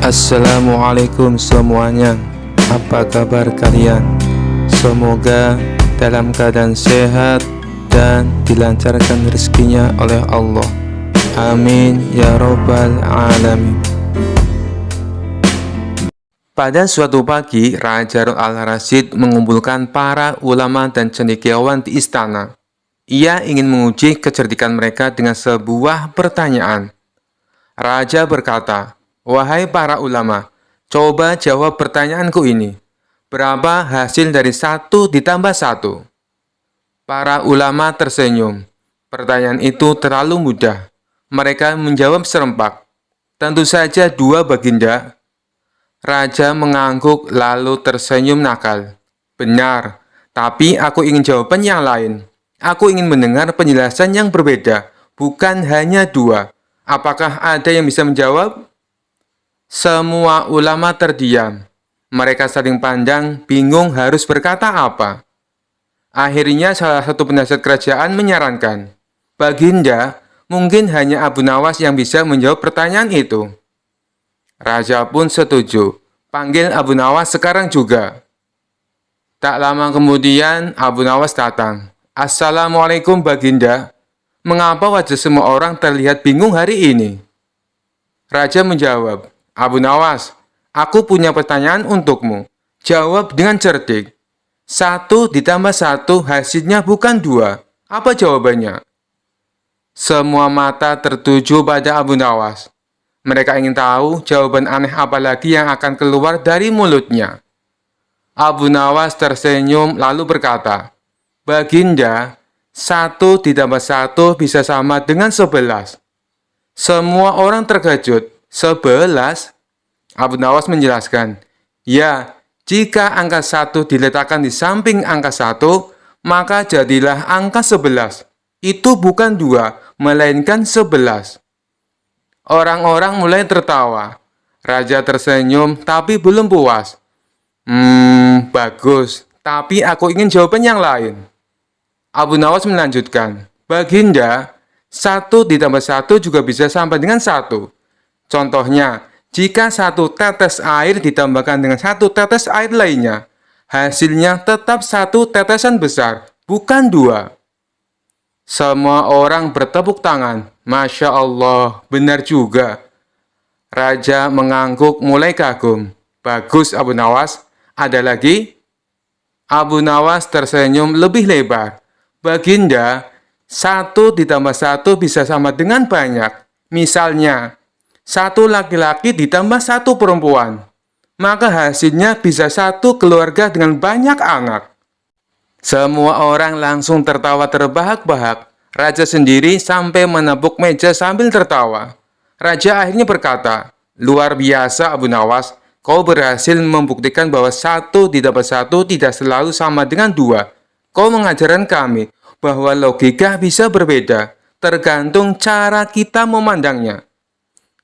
Assalamualaikum semuanya. Apa kabar kalian? Semoga dalam keadaan sehat dan dilancarkan rezekinya oleh Allah. Amin ya robbal alamin. Pada suatu pagi, Raja Harun al-Rasyid mengumpulkan para ulama dan cendekiawan di istana. Ia ingin menguji kecerdikan mereka dengan sebuah pertanyaan. Raja berkata, "Wahai para ulama, coba jawab pertanyaanku ini. Berapa hasil dari 1 ditambah 1?" Para ulama tersenyum. Pertanyaan itu terlalu mudah. Mereka menjawab serempak. "Tentu saja 2, Baginda." Raja mengangguk lalu tersenyum nakal. "Benar, tapi aku ingin jawaban yang lain. Aku ingin mendengar penjelasan yang berbeda, bukan hanya 2. Apakah ada yang bisa menjawab?" Semua ulama terdiam. Mereka saling pandang, bingung harus berkata apa. Akhirnya salah satu penasihat kerajaan menyarankan, "Baginda, mungkin hanya Abu Nawas yang bisa menjawab pertanyaan itu." Raja pun setuju. "Panggil Abu Nawas sekarang juga." Tak lama kemudian Abu Nawas datang. "Assalamualaikum Baginda. Mengapa wajah semua orang terlihat bingung hari ini?" Raja menjawab, "Abu Nawas, aku punya pertanyaan untukmu. Jawab dengan cerdik. 1 ditambah 1 hasilnya bukan 2. Apa jawabannya?" Semua mata tertuju pada Abu Nawas. Mereka ingin tahu jawaban aneh apa lagi yang akan keluar dari mulutnya. Abu Nawas tersenyum lalu berkata, "Baginda, 1 ditambah 1 bisa sama dengan 11. Semua orang terkejut. 11? Abu Nawas menjelaskan, "Ya, jika angka 1 diletakkan di samping angka 1, maka jadilah angka 11. Itu bukan 2, melainkan 11. Orang-orang mulai tertawa. Raja tersenyum, tapi belum puas. Bagus, tapi aku ingin jawaban yang lain." Abu Nawas melanjutkan, "Baginda, 1 ditambah 1 juga bisa sama dengan 1. Contohnya, jika 1 tetes air ditambahkan dengan 1 tetes air lainnya, hasilnya tetap 1 tetesan besar, bukan 2. Semua orang bertepuk tangan. "Masya Allah, benar juga." Raja mengangguk mulai kagum. "Bagus Abu Nawas, ada lagi?" Abu Nawas tersenyum lebih lebar. "Baginda, 1 ditambah 1 bisa sama dengan banyak. Misalnya, 1 laki-laki ditambah 1 perempuan. Maka hasilnya bisa 1 keluarga dengan banyak anak." Semua orang langsung tertawa terbahak-bahak. Raja sendiri sampai menepuk meja sambil tertawa. Raja akhirnya berkata, "Luar biasa Abu Nawas, kau berhasil membuktikan bahwa 1 ditambah 1 tidak selalu sama dengan 2. Kau mengajarkan kami bahwa logika bisa berbeda, tergantung cara kita memandangnya."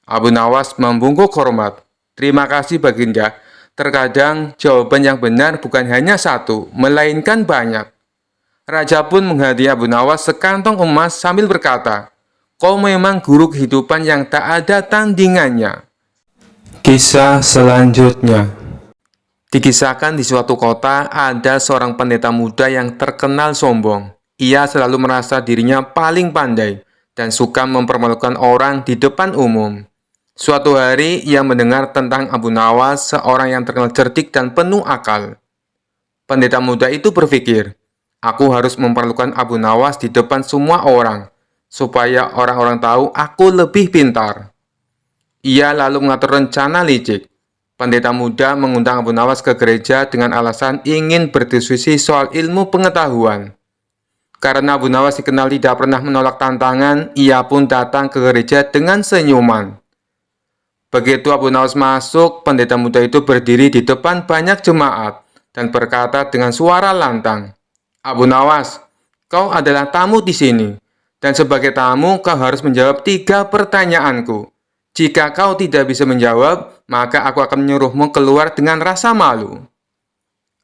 Abu Nawas membungkuk hormat. "Terima kasih Baginda. Terkadang jawaban yang benar bukan hanya 1, melainkan banyak." Raja pun menghadiahi Abu Nawas sekantong emas sambil berkata, "Kau memang guru kehidupan yang tak ada tandingannya." Kisah selanjutnya. Dikisahkan di suatu kota ada seorang pendeta muda yang terkenal sombong. Ia selalu merasa dirinya paling pandai dan suka mempermalukan orang di depan umum. Suatu hari, ia mendengar tentang Abu Nawas, seorang yang terkenal cerdik dan penuh akal. Pendeta muda itu berpikir, "Aku harus memperlukan Abu Nawas di depan semua orang, supaya orang-orang tahu aku lebih pintar." Ia lalu mengatur rencana licik. Pendeta muda mengundang Abu Nawas ke gereja dengan alasan ingin berdiskusi soal ilmu pengetahuan. Karena Abu Nawas dikenal tidak pernah menolak tantangan, ia pun datang ke gereja dengan senyuman. Begitu Abu Nawas masuk, pendeta muda itu berdiri di depan banyak jemaat dan berkata dengan suara lantang, "Abu Nawas, kau adalah tamu di sini, dan sebagai tamu kau harus menjawab 3 pertanyaanku. Jika kau tidak bisa menjawab, maka aku akan menyuruhmu keluar dengan rasa malu."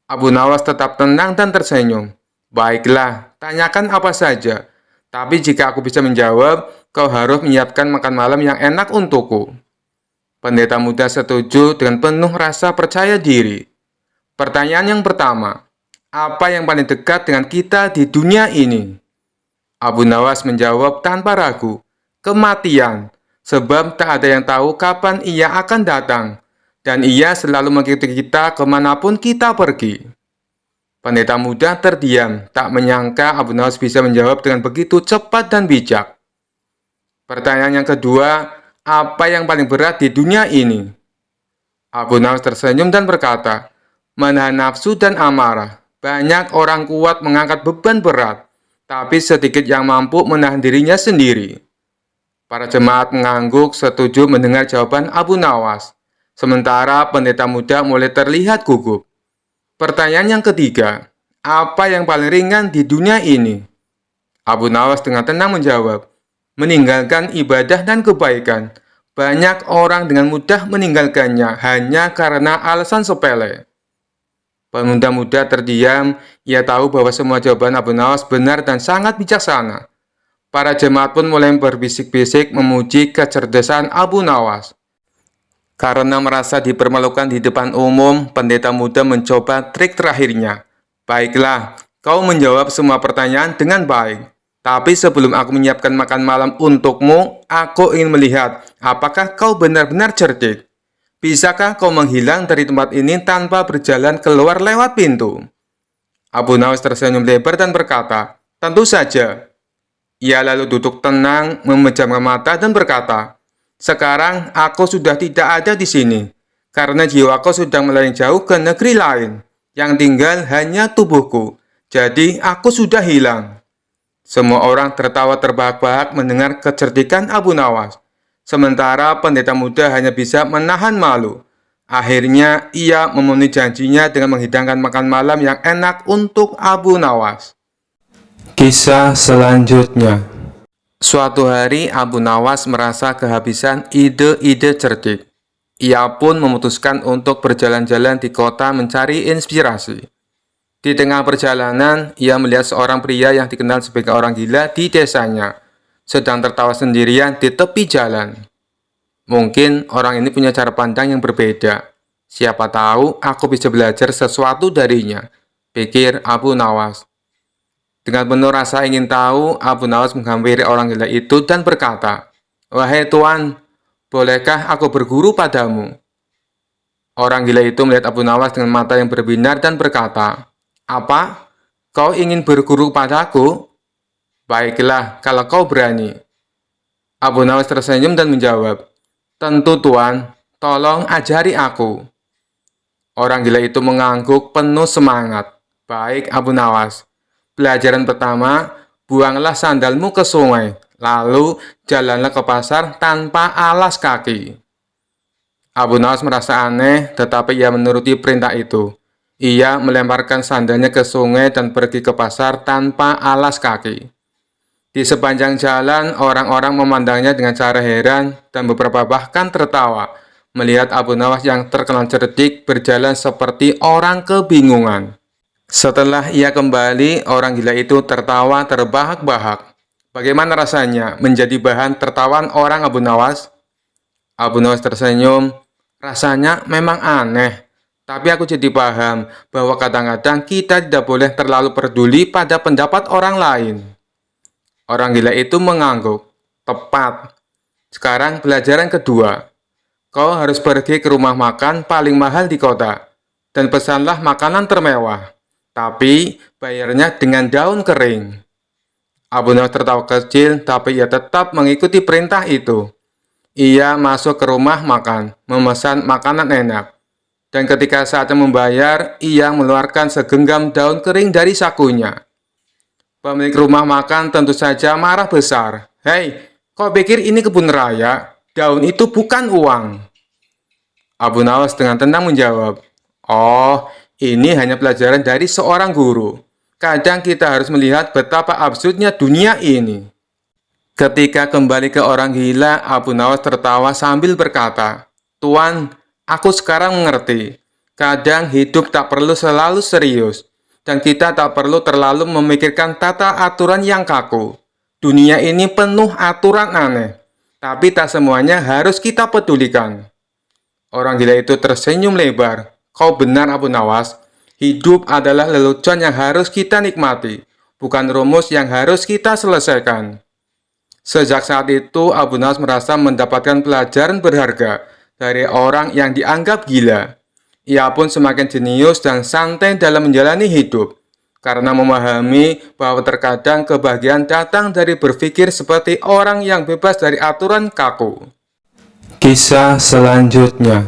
Abu Nawas tetap tenang dan tersenyum. "Baiklah, tanyakan apa saja. Tapi jika aku bisa menjawab, kau harus menyiapkan makan malam yang enak untukku." Pendeta muda setuju dengan penuh rasa percaya diri. Pertanyaan yang pertama, apa yang paling dekat dengan kita di dunia ini? Abu Nawas menjawab tanpa ragu, kematian, sebab tak ada yang tahu kapan ia akan datang, dan ia selalu mengikuti kita kemanapun kita pergi. Pendeta muda terdiam, tak menyangka Abu Nawas bisa menjawab dengan begitu cepat dan bijak. Pertanyaan yang kedua, apa yang paling berat di dunia ini? Abu Nawas tersenyum dan berkata, menahan nafsu dan amarah. Banyak orang kuat mengangkat beban berat, tapi sedikit yang mampu menahan dirinya sendiri. Para jemaat mengangguk setuju mendengar jawaban Abu Nawas. Sementara pendeta muda mulai terlihat gugup. Pertanyaan yang ketiga, apa yang paling ringan di dunia ini? Abu Nawas dengan tenang menjawab, meninggalkan ibadah dan kebaikan. Banyak orang dengan mudah meninggalkannya hanya karena alasan sepele. Pemuda muda terdiam, ia tahu bahwa semua jawaban Abu Nawas benar dan sangat bijaksana. Para jemaat pun mulai berbisik-bisik memuji kecerdasan Abu Nawas. Karena merasa dipermalukan di depan umum, pendeta muda mencoba trik terakhirnya. Baiklah, kau menjawab semua pertanyaan dengan baik. Tapi sebelum aku menyiapkan makan malam untukmu, aku ingin melihat apakah kau benar-benar cerdik. Bisakah kau menghilang dari tempat ini tanpa berjalan keluar lewat pintu? Abu Nawas tersenyum lebar dan berkata, tentu saja. Ia lalu duduk tenang, memejamkan mata dan berkata, sekarang aku sudah tidak ada di sini, karena jiwaku sudah melayang jauh ke negeri lain, yang tinggal hanya tubuhku, jadi aku sudah hilang. Semua orang tertawa terbahak-bahak mendengar kecerdikan Abu Nawas, sementara pendeta muda hanya bisa menahan malu. Akhirnya, ia memenuhi janjinya dengan menghidangkan makan malam yang enak untuk Abu Nawas. Kisah selanjutnya. Suatu hari, Abu Nawas merasa kehabisan ide-ide cerdik. Ia pun memutuskan untuk berjalan-jalan di kota mencari inspirasi. Di tengah perjalanan, ia melihat seorang pria yang dikenal sebagai orang gila di desanya, sedang tertawa sendirian di tepi jalan. Mungkin orang ini punya cara pandang yang berbeda. Siapa tahu aku bisa belajar sesuatu darinya, pikir Abu Nawas. Dengan penuh rasa ingin tahu, Abu Nawas menghampiri orang gila itu dan berkata, wahai tuan, bolehkah aku berguru padamu? Orang gila itu melihat Abu Nawas dengan mata yang berbinar dan berkata, apa? Kau ingin berguru padaku? Baiklah, kalau kau berani. Abu Nawas tersenyum dan menjawab, tentu tuan, tolong ajari aku. Orang gila itu mengangguk penuh semangat. Baik Abu Nawas. Pelajaran pertama, buanglah sandalmu ke sungai, lalu jalanlah ke pasar tanpa alas kaki. Abu Nawas merasa aneh, tetapi ia menuruti perintah itu. Ia melemparkan sandalnya ke sungai dan pergi ke pasar tanpa alas kaki. Di sepanjang jalan, orang-orang memandangnya dengan cara heran dan beberapa bahkan tertawa, melihat Abu Nawas yang terkenal cerdik berjalan seperti orang kebingungan. Setelah ia kembali, orang gila itu tertawa terbahak-bahak. Bagaimana rasanya menjadi bahan tertawaan orang Abu Nawas? Abu Nawas tersenyum. Rasanya memang aneh, tapi aku jadi paham bahwa kadang-kadang kita tidak boleh terlalu peduli pada pendapat orang lain. Orang gila itu mengangguk. Tepat. Sekarang pelajaran kedua. Kau harus pergi ke rumah makan paling mahal di kota dan pesanlah makanan termewah. Tapi bayarnya dengan daun kering. Abu Nawas tertawa kecil, tapi ia tetap mengikuti perintah itu. Ia masuk ke rumah makan, memesan makanan enak. Dan ketika saatnya membayar, ia mengeluarkan segenggam daun kering dari sakunya. Pemilik rumah makan tentu saja marah besar. Hei, kau pikir ini kebun raya? Daun itu bukan uang. Abu Nawas dengan tenang menjawab, oh, ini hanya pelajaran dari seorang guru. Kadang kita harus melihat betapa absurdnya dunia ini. Ketika kembali ke orang gila, Abu Nawas tertawa sambil berkata, tuan, aku sekarang mengerti. Kadang hidup tak perlu selalu serius, dan kita tak perlu terlalu memikirkan tata aturan yang kaku. Dunia ini penuh aturan aneh, tapi tak semuanya harus kita pedulikan. Orang gila itu tersenyum lebar. Kau benar, Abu Nawas. Hidup adalah lelucon yang harus kita nikmati, bukan rumus yang harus kita selesaikan. Sejak saat itu, Abu Nawas merasa mendapatkan pelajaran berharga dari orang yang dianggap gila. Ia pun semakin jenius dan santai dalam menjalani hidup, karena memahami bahwa terkadang kebahagiaan datang dari berpikir seperti orang yang bebas dari aturan kaku. Kisah selanjutnya.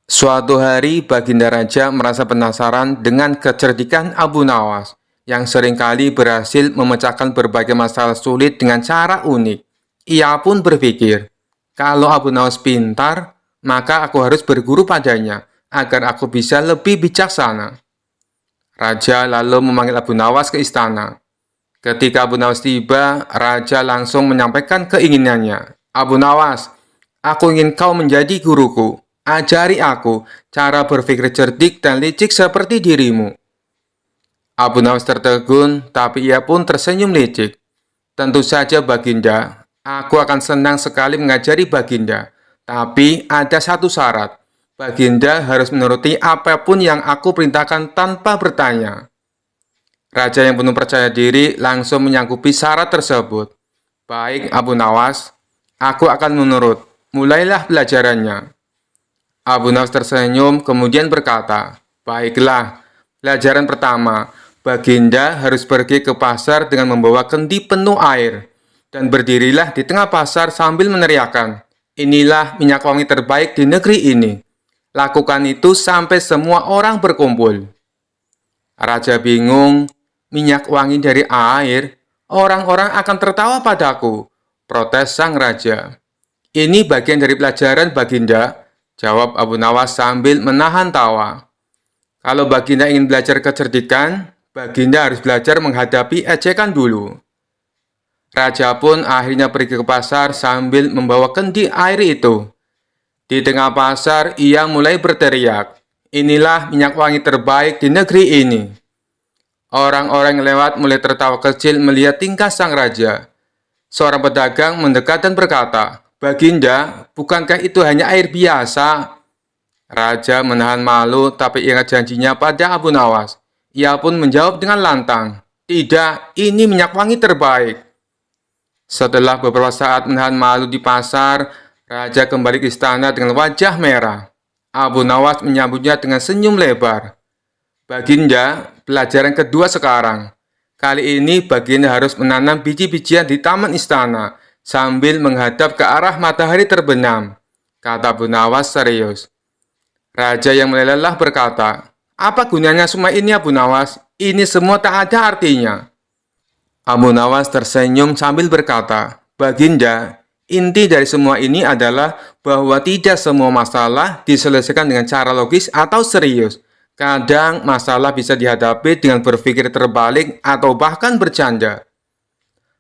Suatu hari, Baginda Raja merasa penasaran dengan kecerdikan Abu Nawas yang seringkali berhasil memecahkan berbagai masalah sulit dengan cara unik. Ia pun berpikir, kalau Abu Nawas pintar, maka aku harus berguru padanya agar aku bisa lebih bijaksana. Raja lalu memanggil Abu Nawas ke istana. Ketika Abu Nawas tiba, Raja langsung menyampaikan keinginannya. Abu Nawas, aku ingin kau menjadi guruku. Ajari aku cara berpikir cerdik dan licik seperti dirimu. Abu Nawas tertegun, tapi ia pun tersenyum licik. Tentu saja, Baginda. Aku akan senang sekali mengajari Baginda. Tapi ada satu syarat. Baginda harus menuruti apapun yang aku perintahkan tanpa bertanya. Raja yang penuh percaya diri langsung menyanggupi syarat tersebut. Baik, Abu Nawas. Aku akan menurut. Mulailah pelajarannya. Abu Nawas tersenyum kemudian berkata, baiklah, pelajaran pertama, Baginda harus pergi ke pasar dengan membawa kendi penuh air, dan berdirilah di tengah pasar sambil meneriakkan, inilah minyak wangi terbaik di negeri ini. Lakukan itu sampai semua orang berkumpul. Raja bingung, minyak wangi dari air, orang-orang akan tertawa padaku, protes sang raja. Ini bagian dari pelajaran, Baginda, jawab Abu Nawas sambil menahan tawa. Kalau Baginda ingin belajar kecerdikan, Baginda harus belajar menghadapi ejekan dulu. Raja pun akhirnya pergi ke pasar sambil membawa kendi air itu. Di tengah pasar, ia mulai berteriak, inilah minyak wangi terbaik di negeri ini. Orang-orang yang lewat mulai tertawa kecil melihat tingkah sang raja. Seorang pedagang mendekat dan berkata, Baginda, bukankah itu hanya air biasa? Raja menahan malu tapi ingat janjinya pada Abu Nawas. Ia pun menjawab dengan lantang, tidak, ini minyak wangi terbaik. Setelah beberapa saat menahan malu di pasar, Raja kembali ke istana dengan wajah merah. Abu Nawas menyambutnya dengan senyum lebar. Baginda, pelajaran kedua sekarang. Kali ini Baginda harus menanam biji-bijian di taman istana sambil menghadap ke arah matahari terbenam, kata Abu Nawas serius. Raja yang meleleh berkata, apa gunanya semua ini, Abu Nawas? Ini semua tak ada artinya. Abu Nawas tersenyum sambil berkata, Baginda, inti dari semua ini adalah bahwa tidak semua masalah diselesaikan dengan cara logis atau serius. Kadang masalah bisa dihadapi dengan berpikir terbalik atau bahkan bercanda.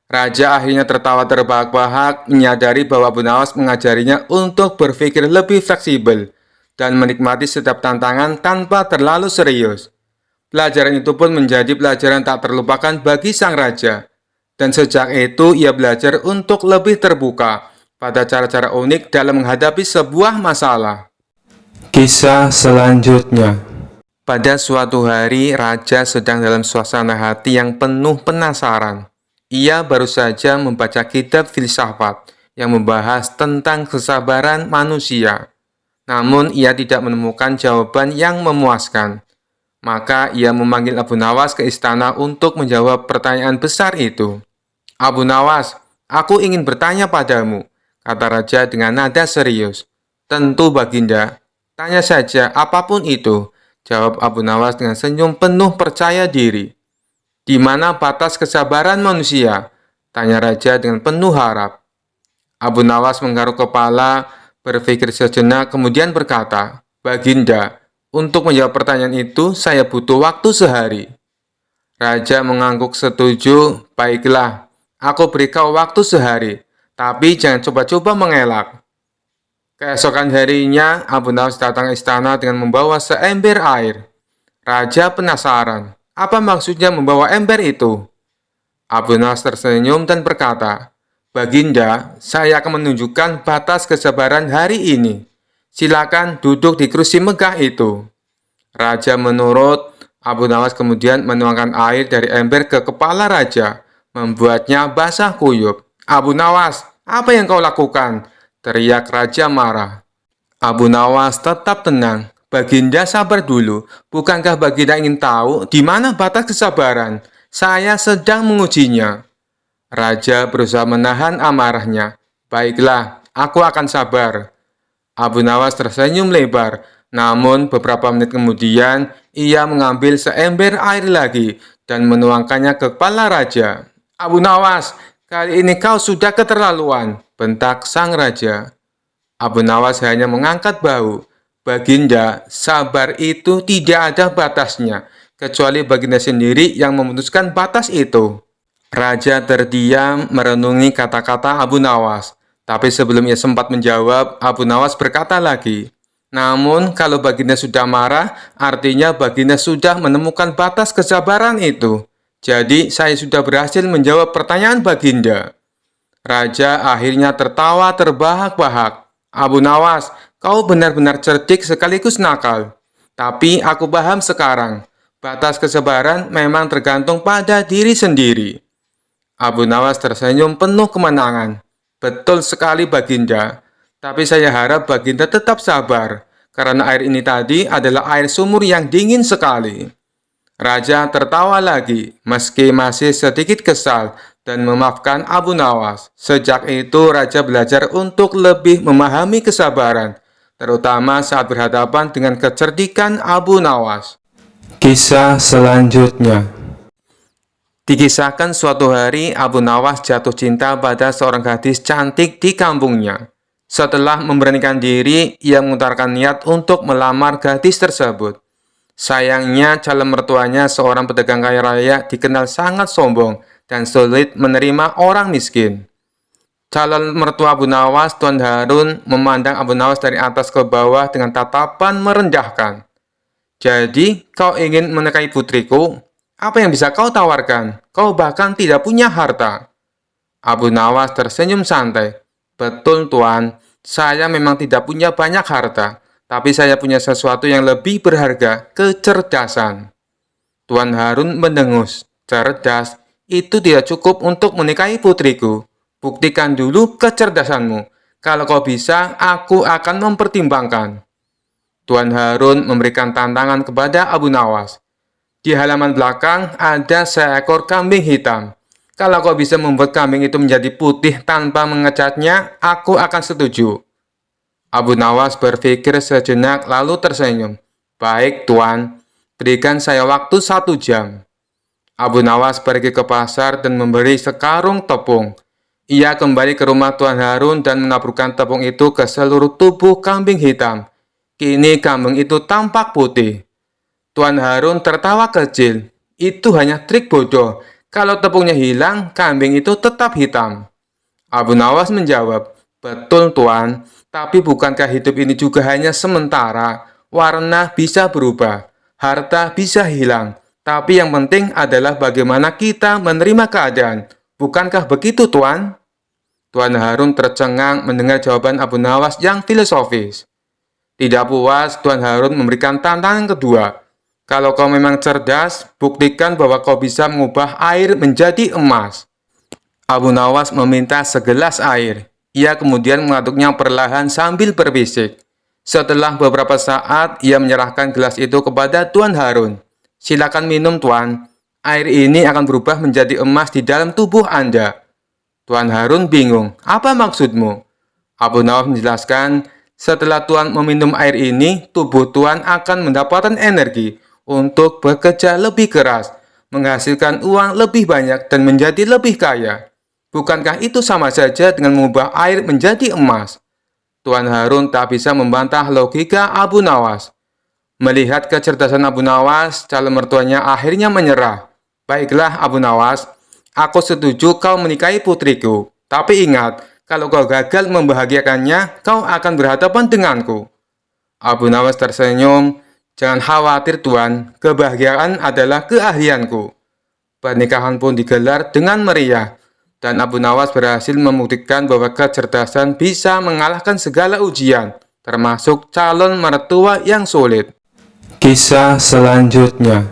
Raja akhirnya tertawa terbahak-bahak menyadari bahwa Abu Nawas mengajarinya untuk berpikir lebih fleksibel dan menikmati setiap tantangan tanpa terlalu serius. Pelajaran itu pun menjadi pelajaran tak terlupakan bagi sang raja. Dan sejak itu ia belajar untuk lebih terbuka pada cara-cara unik dalam menghadapi sebuah masalah. Kisah selanjutnya. Pada suatu hari, raja sedang dalam suasana hati yang penuh penasaran. Ia baru saja membaca kitab filsafat yang membahas tentang kesabaran manusia. Namun ia tidak menemukan jawaban yang memuaskan. Maka ia memanggil Abu Nawas ke istana untuk menjawab pertanyaan besar itu. Abu Nawas, aku ingin bertanya padamu, kata raja dengan nada serius. Tentu Baginda, tanya saja apapun itu, jawab Abu Nawas dengan senyum penuh percaya diri. Di mana batas kesabaran manusia? Tanya raja dengan penuh harap. Abu Nawas menggaruk kepala, berpikir sejenak kemudian berkata, Baginda, untuk menjawab pertanyaan itu saya butuh waktu sehari. Raja mengangguk setuju, baiklah, aku beri kau waktu sehari, tapi jangan coba-coba mengelak. Keesokan harinya, Abu Nawas datang ke istana dengan membawa seember air. Raja penasaran, apa maksudnya membawa ember itu? Abu Nawas tersenyum dan berkata, Baginda, saya akan menunjukkan batas kesabaran hari ini. Silakan duduk di kursi megah itu. Raja menurut. Abu Nawas kemudian menuangkan air dari ember ke kepala raja, membuatnya basah kuyup. Abu Nawas, apa yang kau lakukan? Teriak raja marah. Abu Nawas tetap tenang. Baginda sabar dulu. Bukankah Baginda ingin tahu di mana batas kesabaran? Saya sedang mengujinya. Raja berusaha menahan amarahnya. Baiklah, aku akan sabar. Abu Nawas tersenyum lebar. Namun beberapa menit kemudian, ia mengambil seember air lagi dan menuangkannya ke kepala raja. Abu Nawas, kali ini kau sudah keterlaluan, bentak sang raja. Abu Nawas hanya mengangkat bahu. Baginda, sabar itu tidak ada batasnya, kecuali Baginda sendiri yang memutuskan batas itu. Raja terdiam merenungi kata-kata Abu Nawas. Tapi sebelum ia sempat menjawab, Abu Nawas berkata lagi, namun kalau Baginda sudah marah, artinya Baginda sudah menemukan batas kesabaran itu. Jadi saya sudah berhasil menjawab pertanyaan Baginda. Raja akhirnya tertawa terbahak-bahak. Abu Nawas, kau benar-benar cerdik sekaligus nakal. Tapi aku paham sekarang, batas kesabaran memang tergantung pada diri sendiri. Abu Nawas tersenyum penuh kemenangan. Betul sekali Baginda. Tapi saya harap Baginda tetap sabar, karena air ini tadi adalah air sumur yang dingin sekali. Raja tertawa lagi, meski masih sedikit kesal dan memaafkan Abu Nawas. Sejak itu, Raja belajar untuk lebih memahami kesabaran, terutama saat berhadapan dengan kecerdikan Abu Nawas. Kisah selanjutnya. Dikisahkan suatu hari Abu Nawas jatuh cinta pada seorang gadis cantik di kampungnya. Setelah memberanikan diri, ia mengutarakan niat untuk melamar gadis tersebut. Sayangnya, calon mertuanya seorang pedagang kaya raya dikenal sangat sombong dan sulit menerima orang miskin. Calon mertua Abu Nawas, Tuan Harun, memandang Abu Nawas dari atas ke bawah dengan tatapan merendahkan. Jadi, kau ingin menikahi putriku? Apa yang bisa kau tawarkan? Kau bahkan tidak punya harta. Abu Nawas tersenyum santai. Betul, Tuan. Saya memang tidak punya banyak harta, tapi saya punya sesuatu yang lebih berharga, kecerdasan. Tuan Harun mendengus. Cerdas, itu tidak cukup untuk menikahi putriku. Buktikan dulu kecerdasanmu. Kalau kau bisa, aku akan mempertimbangkan. Tuan Harun memberikan tantangan kepada Abu Nawas. Di halaman belakang ada seekor kambing hitam. Kalau kau bisa membuat kambing itu menjadi putih tanpa mengecatnya, aku akan setuju. Abu Nawas berpikir sejenak lalu tersenyum. Baik, Tuan. Berikan saya waktu 1 jam. Abu Nawas pergi ke pasar dan memberi sekarung tepung. Ia kembali ke rumah Tuan Harun dan menaburkan tepung itu ke seluruh tubuh kambing hitam. Kini kambing itu tampak putih. Tuan Harun tertawa kecil. Itu hanya trik bodoh. Kalau tepungnya hilang, kambing itu tetap hitam. Abu Nawas menjawab, betul Tuan, tapi bukankah hidup ini juga hanya sementara? Warna bisa berubah, harta bisa hilang, tapi yang penting adalah bagaimana kita menerima keadaan. Bukankah begitu, Tuan? Tuan Harun tercengang mendengar jawaban Abu Nawas yang filosofis. Tidak puas, Tuan Harun memberikan tantangan kedua. Kalau kau memang cerdas, buktikan bahwa kau bisa mengubah air menjadi emas. Abu Nawas meminta segelas air. Ia kemudian mengaduknya perlahan sambil berbisik. Setelah beberapa saat, ia menyerahkan gelas itu kepada Tuan Harun. Silakan minum, Tuan. Air ini akan berubah menjadi emas di dalam tubuh Anda. Tuan Harun bingung. Apa maksudmu? Abu Nawas menjelaskan, setelah Tuan meminum air ini, tubuh Tuan akan mendapatkan energi untuk bekerja lebih keras, menghasilkan uang lebih banyak dan menjadi lebih kaya. Bukankah itu sama saja dengan mengubah air menjadi emas? Tuan Harun tak bisa membantah logika Abu Nawas. Melihat kecerdasan Abu Nawas, calon mertuanya akhirnya menyerah. Baiklah Abu Nawas, aku setuju kau menikahi putriku. Tapi ingat, kalau kau gagal membahagiakannya, kau akan berhadapan denganku. Abu Nawas tersenyum. Jangan khawatir Tuan, kebahagiaan adalah keahlianku. Pernikahan pun digelar dengan meriah, dan Abu Nawas berhasil membuktikan bahwa kecerdasan bisa mengalahkan segala ujian, termasuk calon mertua yang sulit. Kisah selanjutnya.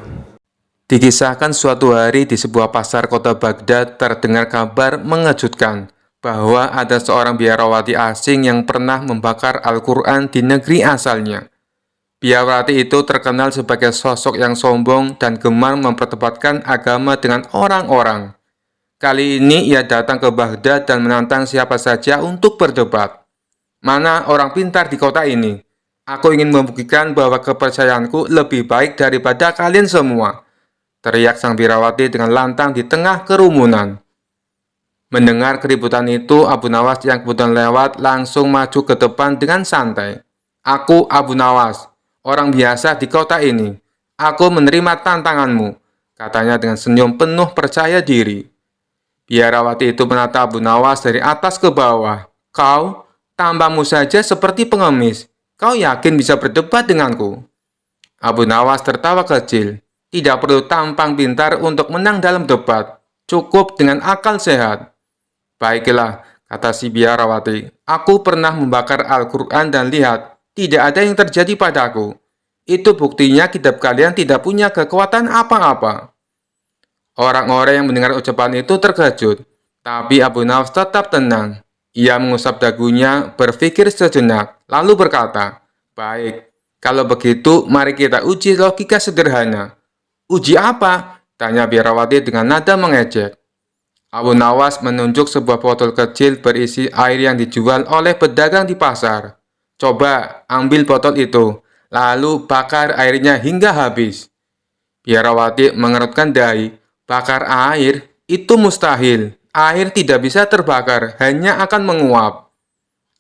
Dikisahkan suatu hari di sebuah pasar kota Baghdad terdengar kabar mengejutkan bahwa ada seorang biarawati asing yang pernah membakar Al-Quran di negeri asalnya. Biarawati itu terkenal sebagai sosok yang sombong dan gemar memperdebatkan agama dengan orang-orang. Kali ini ia datang ke Baghdad dan menantang siapa saja untuk berdebat. Mana orang pintar di kota ini? Aku ingin membuktikan bahwa kepercayaanku lebih baik daripada kalian semua, teriak sang biarawati dengan lantang di tengah kerumunan. Mendengar keributan itu, Abu Nawas yang kebetulan lewat langsung maju ke depan dengan santai. Aku Abu Nawas, orang biasa di kota ini. Aku menerima tantanganmu, katanya dengan senyum penuh percaya diri. Biarawati itu menatap Abu Nawas dari atas ke bawah. Kau, tampangmu saja seperti pengemis. Kau yakin bisa berdebat denganku? Abu Nawas tertawa kecil. Tidak perlu tampang pintar untuk menang dalam debat. Cukup dengan akal sehat. Baiklah, kata si biarawati. Aku pernah membakar Al-Quran dan lihat, tidak ada yang terjadi padaku. Itu buktinya kitab kalian tidak punya kekuatan apa-apa. Orang-orang yang mendengar ucapan itu terkejut. Tapi Abu Nawas tetap tenang. Ia mengusap dagunya, berpikir sejenak, lalu berkata, baik, kalau begitu mari kita uji logika sederhana. Uji apa? Tanya biarawati dengan nada mengejek. Abu Nawas menunjuk sebuah botol kecil berisi air yang dijual oleh pedagang di pasar. Coba ambil botol itu, lalu bakar airnya hingga habis. Biarawati mengerutkan dahi. Bakar air? Itu mustahil. Air tidak bisa terbakar, hanya akan menguap.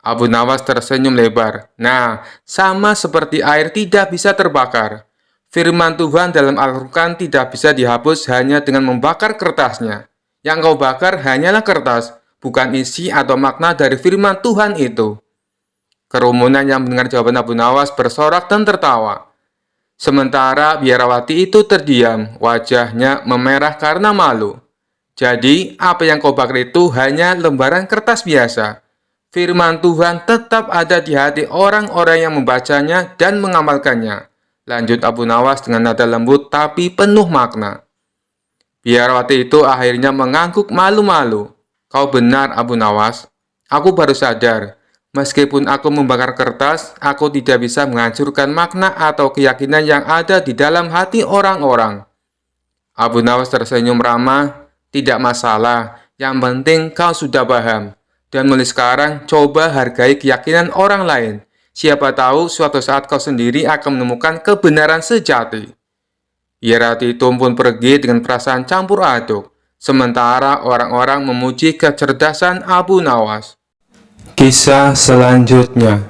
Abu Nawas tersenyum lebar. Nah, sama seperti air tidak bisa terbakar. Firman Tuhan dalam Al-Quran tidak bisa dihapus hanya dengan membakar kertasnya. Yang kau bakar hanyalah kertas, bukan isi atau makna dari firman Tuhan itu. Kerumunan yang mendengar jawaban Abu Nawas bersorak dan tertawa. Sementara biarawati itu terdiam, wajahnya memerah karena malu. Jadi, apa yang kau bakar itu hanya lembaran kertas biasa. Firman Tuhan tetap ada di hati orang-orang yang membacanya dan mengamalkannya. Lanjut Abu Nawas dengan nada lembut tapi penuh makna. Biarawati itu akhirnya mengangguk malu-malu. Kau benar Abu Nawas. Aku baru sadar. Meskipun aku membakar kertas, aku tidak bisa menghancurkan makna atau keyakinan yang ada di dalam hati orang-orang. Abu Nawas tersenyum ramah. Tidak masalah. Yang penting kau sudah paham. Dan mulai sekarang, coba hargai keyakinan orang lain. Siapa tahu suatu saat kau sendiri akan menemukan kebenaran sejati. Biarawati itu pun pergi dengan perasaan campur aduk. Sementara orang-orang memuji kecerdasan Abu Nawas. Kisah selanjutnya.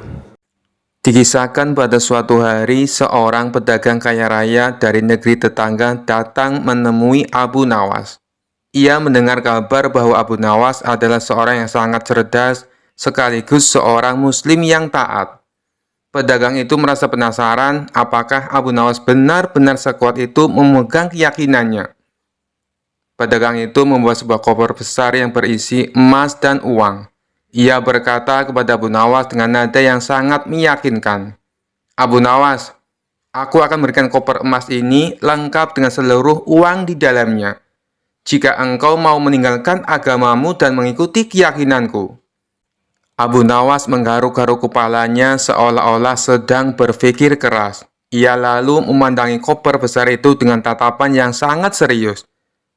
Dikisahkan pada suatu hari, seorang pedagang kaya raya dari negeri tetangga datang menemui Abu Nawas. Ia mendengar kabar bahwa Abu Nawas adalah seorang yang sangat cerdas, sekaligus seorang muslim yang taat. Pedagang itu merasa penasaran apakah Abu Nawas benar-benar sekuat itu memegang keyakinannya. Pedagang itu membawa sebuah koper besar yang berisi emas dan uang. Ia berkata kepada Abu Nawas dengan nada yang sangat meyakinkan. Abu Nawas, aku akan memberikan koper emas ini lengkap dengan seluruh uang di dalamnya. Jika engkau mau meninggalkan agamamu dan mengikuti keyakinanku. Abu Nawas menggaruk-garuk kepalanya seolah-olah sedang berpikir keras. Ia lalu memandangi koper besar itu dengan tatapan yang sangat serius.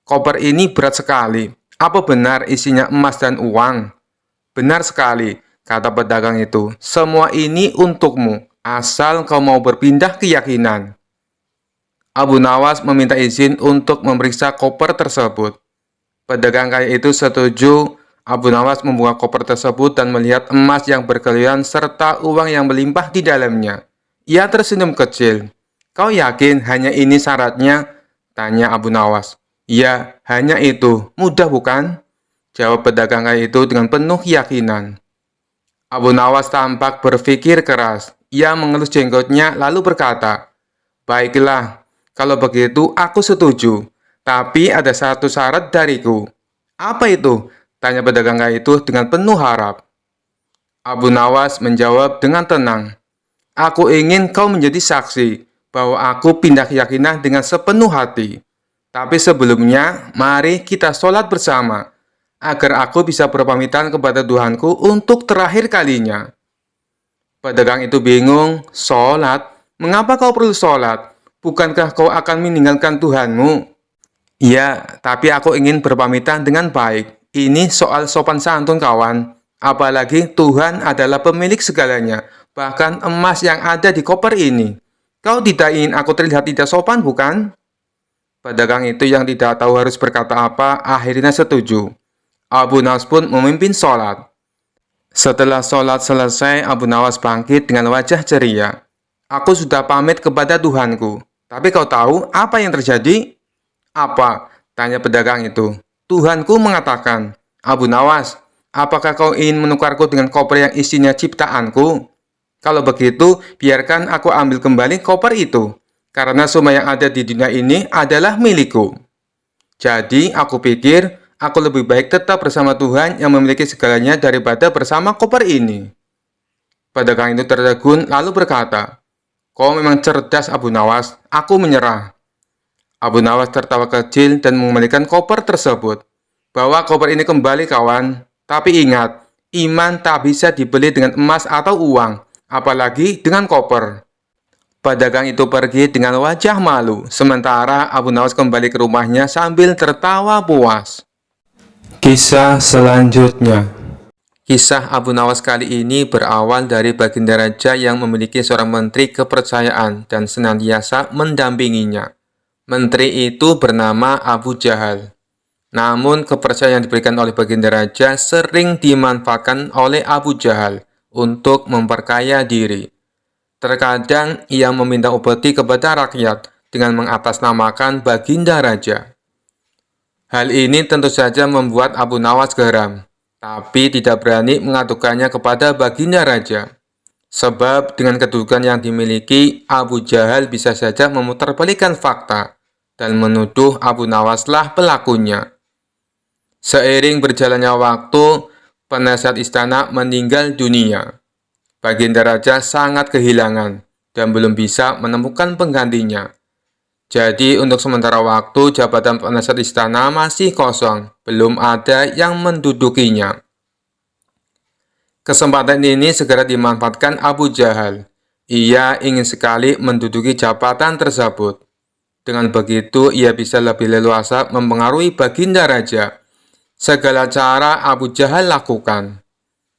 Koper ini berat sekali. Apa benar isinya emas dan uang? Benar sekali, kata pedagang itu. Semua ini untukmu, asal kau mau berpindah keyakinan. Abu Nawas meminta izin untuk memeriksa koper tersebut. Pedagang kaya itu setuju. Abu Nawas membuka koper tersebut dan melihat emas yang berkeliaran serta uang yang melimpah di dalamnya. Ia tersenyum kecil. Kau yakin hanya ini syaratnya? Tanya Abu Nawas. Ya, hanya itu. Mudah bukan? Jawab pedagang kaya itu dengan penuh keyakinan. Abu Nawas tampak berpikir keras. Ia mengelus jenggotnya lalu berkata, baiklah, kalau begitu aku setuju. Tapi ada satu syarat dariku. Apa itu? Tanya pedagang kaya itu dengan penuh harap. Abu Nawas menjawab dengan tenang, "Aku ingin kau menjadi saksi bahwa aku pindah keyakinan dengan sepenuh hati. Tapi sebelumnya, mari kita sholat bersama, agar aku bisa berpamitan kepada Tuhanku untuk terakhir kalinya." Pedagang itu bingung, "Sholat? Mengapa kau perlu sholat? Bukankah kau akan meninggalkan Tuhanmu?" "Ya, tapi aku ingin berpamitan dengan baik. Ini soal sopan santun, kawan. Apalagi Tuhan adalah pemilik segalanya, bahkan emas yang ada di koper ini. Kau tidak ingin aku terlihat tidak sopan, bukan?" Pedagang itu yang tidak tahu harus berkata apa, akhirnya setuju. Abu Nawas pun memimpin sholat. Setelah sholat selesai, Abu Nawas bangkit dengan wajah ceria. "Aku sudah pamit kepada Tuhanku. Tapi kau tahu apa yang terjadi?" "Apa?" tanya pedagang itu. "Tuhanku mengatakan, 'Abu Nawas, apakah kau ingin menukarku dengan koper yang isinya ciptaanku? Kalau begitu, biarkan aku ambil kembali koper itu, karena semua yang ada di dunia ini adalah milikku.' Jadi, aku pikir aku lebih baik tetap bersama Tuhan yang memiliki segalanya daripada bersama koper ini." Pedagang itu tertegun lalu berkata, "Kau memang cerdas, Abu Nawas. Aku menyerah." Abu Nawas tertawa kecil dan mengembalikan koper tersebut. "Bawa koper ini kembali, kawan. Tapi ingat, iman tak bisa dibeli dengan emas atau uang, apalagi dengan koper." Pedagang itu pergi dengan wajah malu, sementara Abu Nawas kembali ke rumahnya sambil tertawa puas. Kisah selanjutnya. Kisah Abu Nawas kali ini berawal dari Baginda Raja yang memiliki seorang menteri kepercayaan dan senantiasa mendampinginya. Menteri itu bernama Abu Jahal. Namun, kepercayaan yang diberikan oleh Baginda Raja sering dimanfaatkan oleh Abu Jahal untuk memperkaya diri. Terkadang ia meminta upeti kepada rakyat dengan mengatasnamakan Baginda Raja. Hal ini tentu saja membuat Abu Nawas geram, tapi tidak berani mengadukannya kepada Baginda Raja. Sebab dengan kedudukan yang dimiliki, Abu Jahal bisa saja memutarbalikkan fakta dan menuduh Abu Nawaslah pelakunya. Seiring berjalannya waktu, penasihat istana meninggal dunia. Baginda Raja sangat kehilangan dan belum bisa menemukan penggantinya. Jadi untuk sementara waktu jabatan penasihat istana masih kosong, belum ada yang mendudukinya. Kesempatan ini segera dimanfaatkan Abu Jahal. Ia ingin sekali menduduki jabatan tersebut. Dengan begitu ia bisa lebih leluasa mempengaruhi Baginda Raja. Segala cara Abu Jahal lakukan.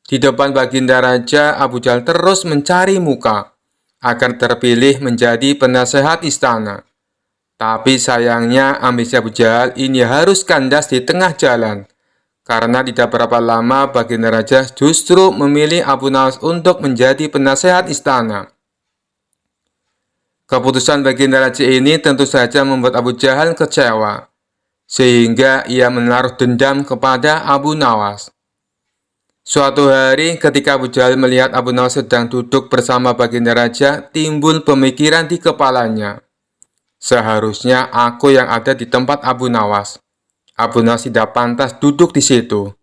Di depan Baginda Raja, Abu Jahal terus mencari muka agar terpilih menjadi penasehat istana. Tapi sayangnya ambisi Abu Jahal ini harus kandas di tengah jalan, karena tidak berapa lama Baginda Raja justru memilih Abu Nawas untuk menjadi penasehat istana. Keputusan Baginda Raja ini tentu saja membuat Abu Jahal kecewa, sehingga ia menaruh dendam kepada Abu Nawas. Suatu hari ketika Abu Jahal melihat Abu Nawas sedang duduk bersama Baginda Raja, timbul pemikiran di kepalanya. Seharusnya aku yang ada di tempat Abu Nawas. Abu Nawas tidak pantas duduk di situ.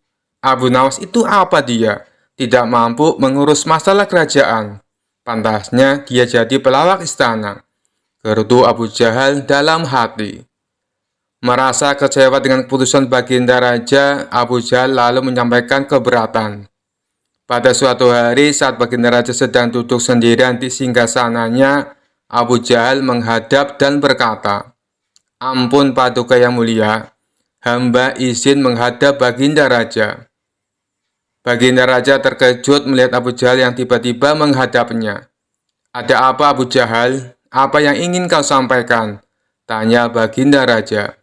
Abu Nawas itu apa dia? Tidak mampu mengurus masalah kerajaan. Pantasnya dia jadi pelawak istana. Gerutu Abu Jahal dalam hati. Merasa kecewa dengan keputusan Baginda Raja, Abu Jahal lalu menyampaikan keberatan. Pada suatu hari saat Baginda Raja sedang duduk sendirian di singgasananya, Abu Jahal menghadap dan berkata, "Ampun Paduka yang mulia, hamba izin menghadap Baginda Raja." Baginda Raja terkejut melihat Abu Jahal yang tiba-tiba menghadapnya. "Ada apa Abu Jahal? Apa yang ingin kau sampaikan?" tanya Baginda Raja.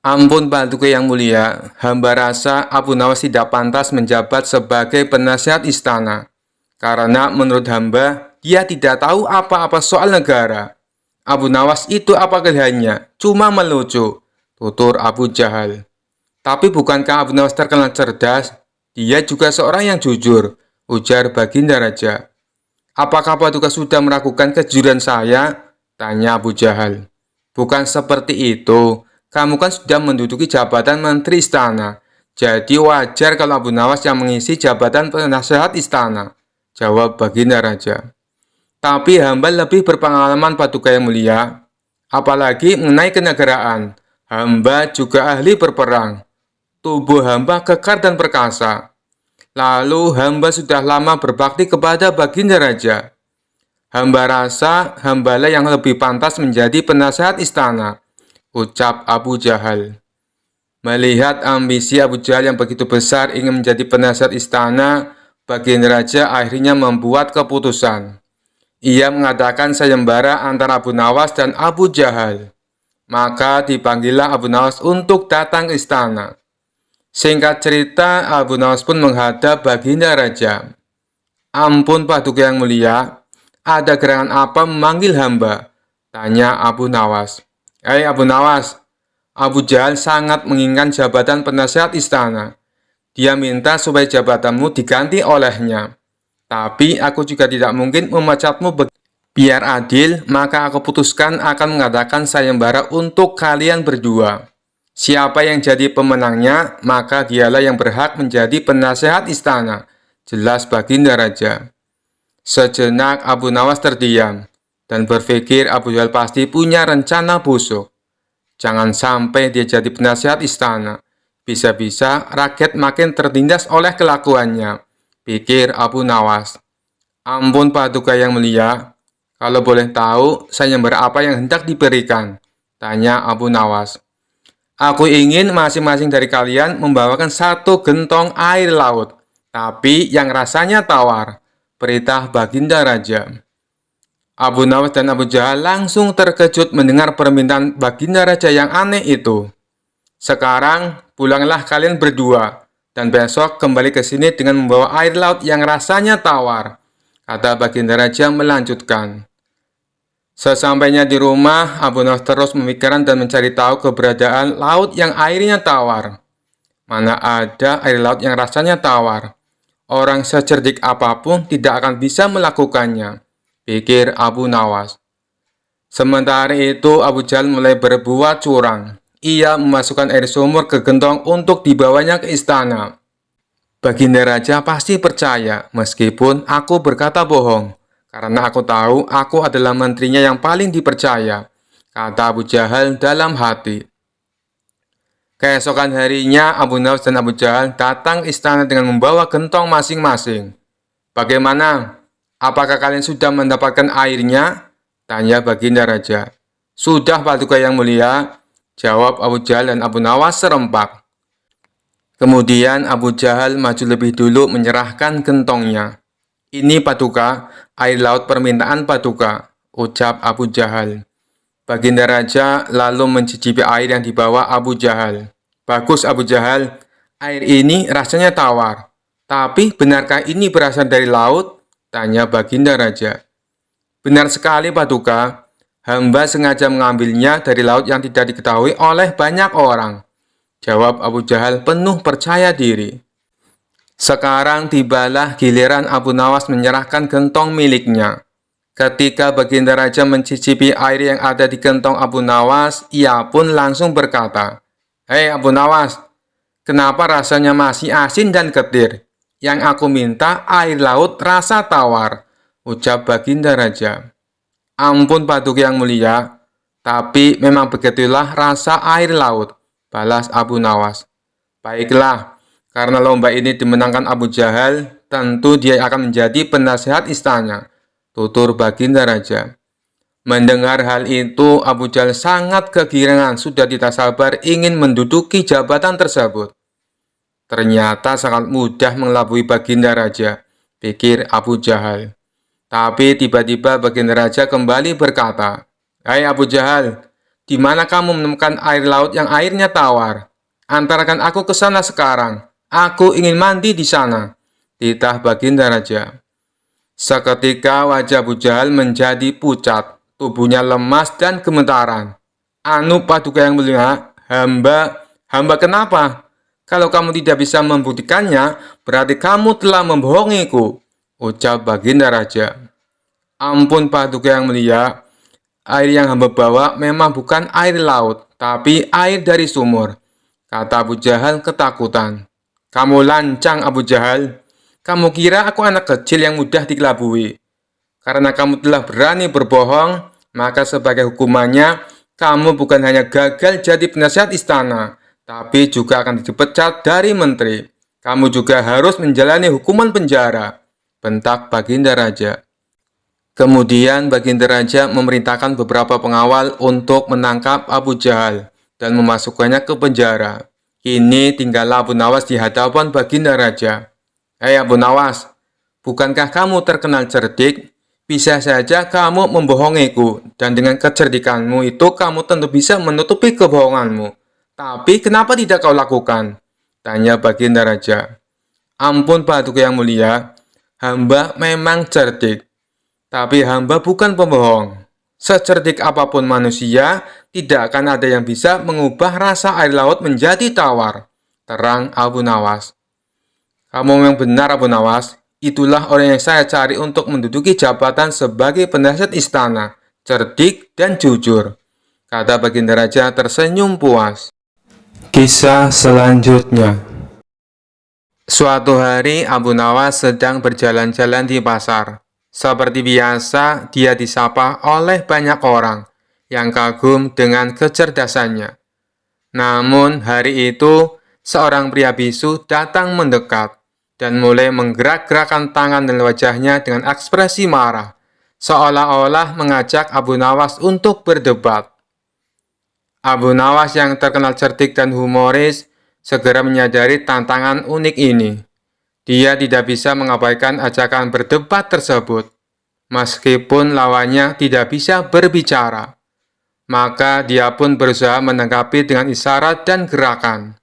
"Ampun Paduka yang mulia, hamba rasa Abu Nawas tidak pantas menjabat sebagai penasihat istana. Karena menurut hamba, dia tidak tahu apa-apa soal negara. Abu Nawas itu apa kelihayannya? Cuma melucu," tutur Abu Jahal. "Tapi bukankah Abu Nawas terkenal cerdas? Dia juga seorang yang jujur," ujar Baginda Raja. "Apakah Paduka sudah meragukan kejujuran saya?" tanya Abu Jahal. "Bukan seperti itu. Kamu kan sudah menduduki jabatan menteri istana. Jadi wajar kalau Abu Nawas yang mengisi jabatan penasehat istana, jawab Baginda Raja. Tapi hamba lebih berpengalaman Paduka yang mulia, apalagi mengenai kenegaraan. Hamba juga ahli berperang. Tubuh hamba kekar dan perkasa. Lalu hamba sudah lama berbakti kepada Baginda Raja. Hamba rasa hambalah yang lebih pantas menjadi penasehat istana, ucap Abu Jahal. Melihat ambisi Abu Jahal yang begitu besar ingin menjadi penasihat istana, Baginda Raja akhirnya membuat keputusan. Ia mengadakan sayembara antara Abu Nawas dan Abu Jahal. Maka dipanggillah Abu Nawas untuk datang ke istana. Singkat cerita, Abu Nawas pun menghadap Baginda Raja. Ampun Paduka yang mulia, ada gerangan apa memanggil hamba? Tanya Abu Nawas. Hei Abu Nawas, Abu Jahal sangat menginginkan jabatan penasehat istana. Dia minta supaya jabatanmu diganti olehnya. Tapi aku juga tidak mungkin memecatmu biar adil, maka aku putuskan akan mengadakan sayembara untuk kalian berdua. Siapa yang jadi pemenangnya, maka dialah yang berhak menjadi penasehat istana. Jelas Baginda Raja. Sejenak Abu Nawas terdiam dan berpikir Abu Jahal pasti punya rencana busuk. Jangan sampai dia jadi penasihat istana. Bisa-bisa rakyat makin tertindas oleh kelakuannya, pikir Abu Nawas. Ampun Paduka yang mulia, kalau boleh tahu sayembara apa yang hendak diberikan? Tanya Abu Nawas. Aku ingin masing-masing dari kalian membawakan satu gentong air laut, tapi yang rasanya tawar. Perintah Baginda Raja. Abu Nawas dan Abu Jahal langsung terkejut mendengar permintaan Baginda Raja yang aneh itu. Sekarang pulanglah kalian berdua, dan besok kembali ke sini dengan membawa air laut yang rasanya tawar, kata Baginda Raja melanjutkan. Sesampainya di rumah, Abu Nawas terus memikirkan dan mencari tahu keberadaan laut yang airnya tawar. Mana ada air laut yang rasanya tawar? Orang secerdik apapun tidak akan bisa melakukannya, pikir Abu Nawas. Sementara itu, Abu Jahal mulai berbuat curang. Ia memasukkan air sumur ke gentong untuk dibawanya ke istana. Baginda Raja pasti percaya, meskipun aku berkata bohong, karena aku tahu aku adalah menterinya yang paling dipercaya, kata Abu Jahal dalam hati. Keesokan harinya, Abu Nawas dan Abu Jahal datang ke istana dengan membawa gentong masing-masing. Bagaimana? Apakah kalian sudah mendapatkan airnya? Tanya Baginda Raja. Sudah Paduka yang mulia, jawab Abu Jahal dan Abu Nawas serempak. Kemudian Abu Jahal maju lebih dulu menyerahkan gentongnya. Ini Paduka, air laut permintaan Paduka, ucap Abu Jahal. Baginda Raja lalu mencicipi air yang dibawa Abu Jahal. Bagus Abu Jahal, air ini rasanya tawar. Tapi benarkah ini berasal dari laut? Tanya Baginda Raja. Benar sekali Paduka, hamba sengaja mengambilnya dari laut yang tidak diketahui oleh banyak orang, jawab Abu Jahal penuh percaya diri. Sekarang tibalah giliran Abu Nawas menyerahkan gentong miliknya. Ketika Baginda Raja mencicipi air yang ada di gentong Abu Nawas, ia pun langsung berkata, Hei Abu Nawas, kenapa rasanya masih asin dan getir? Yang aku minta air laut rasa tawar, ucap Baginda Raja. Ampun Paduka yang mulia, tapi memang begitulah rasa air laut, balas Abu Nawas. Baiklah, karena lomba ini dimenangkan Abu Jahal, tentu dia akan menjadi penasehat istana, tutur Baginda Raja. Mendengar hal itu, Abu Jahal sangat kegirangan, sudah tidak sabar ingin menduduki jabatan tersebut. Ternyata sangat mudah mengelabui Baginda Raja, pikir Abu Jahal. Tapi tiba-tiba Baginda Raja kembali berkata, Hai Abu Jahal, di mana kamu menemukan air laut yang airnya tawar? Antarkan aku ke sana sekarang. Aku ingin mandi di sana, titah Baginda Raja. Seketika wajah Abu Jahal menjadi pucat, tubuhnya lemas dan gemetaran. Anu Paduka yang mulia, hamba kenapa? Kalau kamu tidak bisa membuktikannya, berarti kamu telah membohongiku, ucap Baginda Raja. Ampun Paduka yang mulia, air yang hamba bawa memang bukan air laut, tapi air dari sumur. kata Abu Jahal ketakutan. Kamu lancang, Abu Jahal. Kamu kira aku anak kecil yang mudah dikelabui? Karena kamu telah berani berbohong, maka sebagai hukumannya, kamu bukan hanya gagal jadi penasihat istana, tapi juga akan dipecat dari menteri. Kamu juga harus menjalani hukuman penjara, bentak Baginda Raja. Kemudian Baginda Raja memerintahkan beberapa pengawal untuk menangkap Abu Jahal dan memasukkannya ke penjara. Kini tinggallah Abu Nawas di hadapan Baginda Raja. Hei Abu Nawas, bukankah kamu terkenal cerdik? Bisa saja kamu membohongiku, dan dengan kecerdikanmu itu kamu tentu bisa menutupi kebohonganmu. Tapi kenapa tidak kau lakukan? Tanya Baginda Raja. Ampun Paduka yang mulia, hamba memang cerdik. Tapi hamba bukan pembohong. Secerdik apapun manusia, tidak akan ada yang bisa mengubah rasa air laut menjadi tawar. Terang Abu Nawas. Kamu memang benar Abu Nawas. Itulah orang yang saya cari untuk menduduki jabatan sebagai penasihat istana. Cerdik dan jujur. Kata Baginda Raja tersenyum puas. Kisah selanjutnya. Suatu hari Abu Nawas sedang berjalan-jalan di pasar. Seperti biasa, dia disapa oleh banyak orang yang kagum dengan kecerdasannya. Namun hari itu, seorang pria bisu datang mendekat dan mulai menggerak-gerakkan tangan dan wajahnya dengan ekspresi marah, seolah-olah mengajak Abu Nawas untuk berdebat. Abu Nawas yang terkenal cerdik dan humoris segera menyadari tantangan unik ini. Dia tidak bisa mengabaikan ajakan berdebat tersebut, meskipun lawannya tidak bisa berbicara. Maka dia pun berusaha menanggapi dengan isyarat dan gerakan.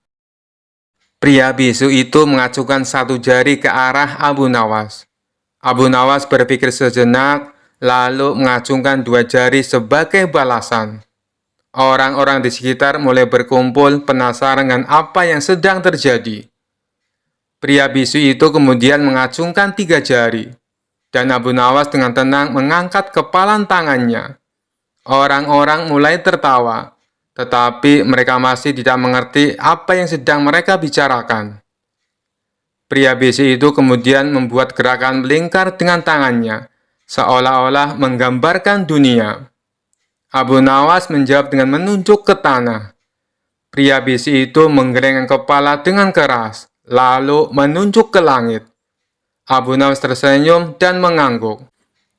Pria bisu itu mengacukan satu jari ke arah Abu Nawas. Abu Nawas berpikir sejenak, lalu mengacungkan dua jari sebagai balasan. Orang-orang di sekitar mulai berkumpul penasaran dengan apa yang sedang terjadi. Pria bisu itu kemudian mengacungkan tiga jari, dan Abu Nawas dengan tenang mengangkat kepalan tangannya. Orang-orang mulai tertawa, tetapi mereka masih tidak mengerti apa yang sedang mereka bicarakan. Pria bisu itu kemudian membuat gerakan melingkar dengan tangannya, seolah-olah menggambarkan dunia. Abu Nawas menjawab dengan menunjuk ke tanah. Pria bisu itu menggelengkan kepala dengan keras, lalu menunjuk ke langit. Abu Nawas tersenyum dan mengangguk.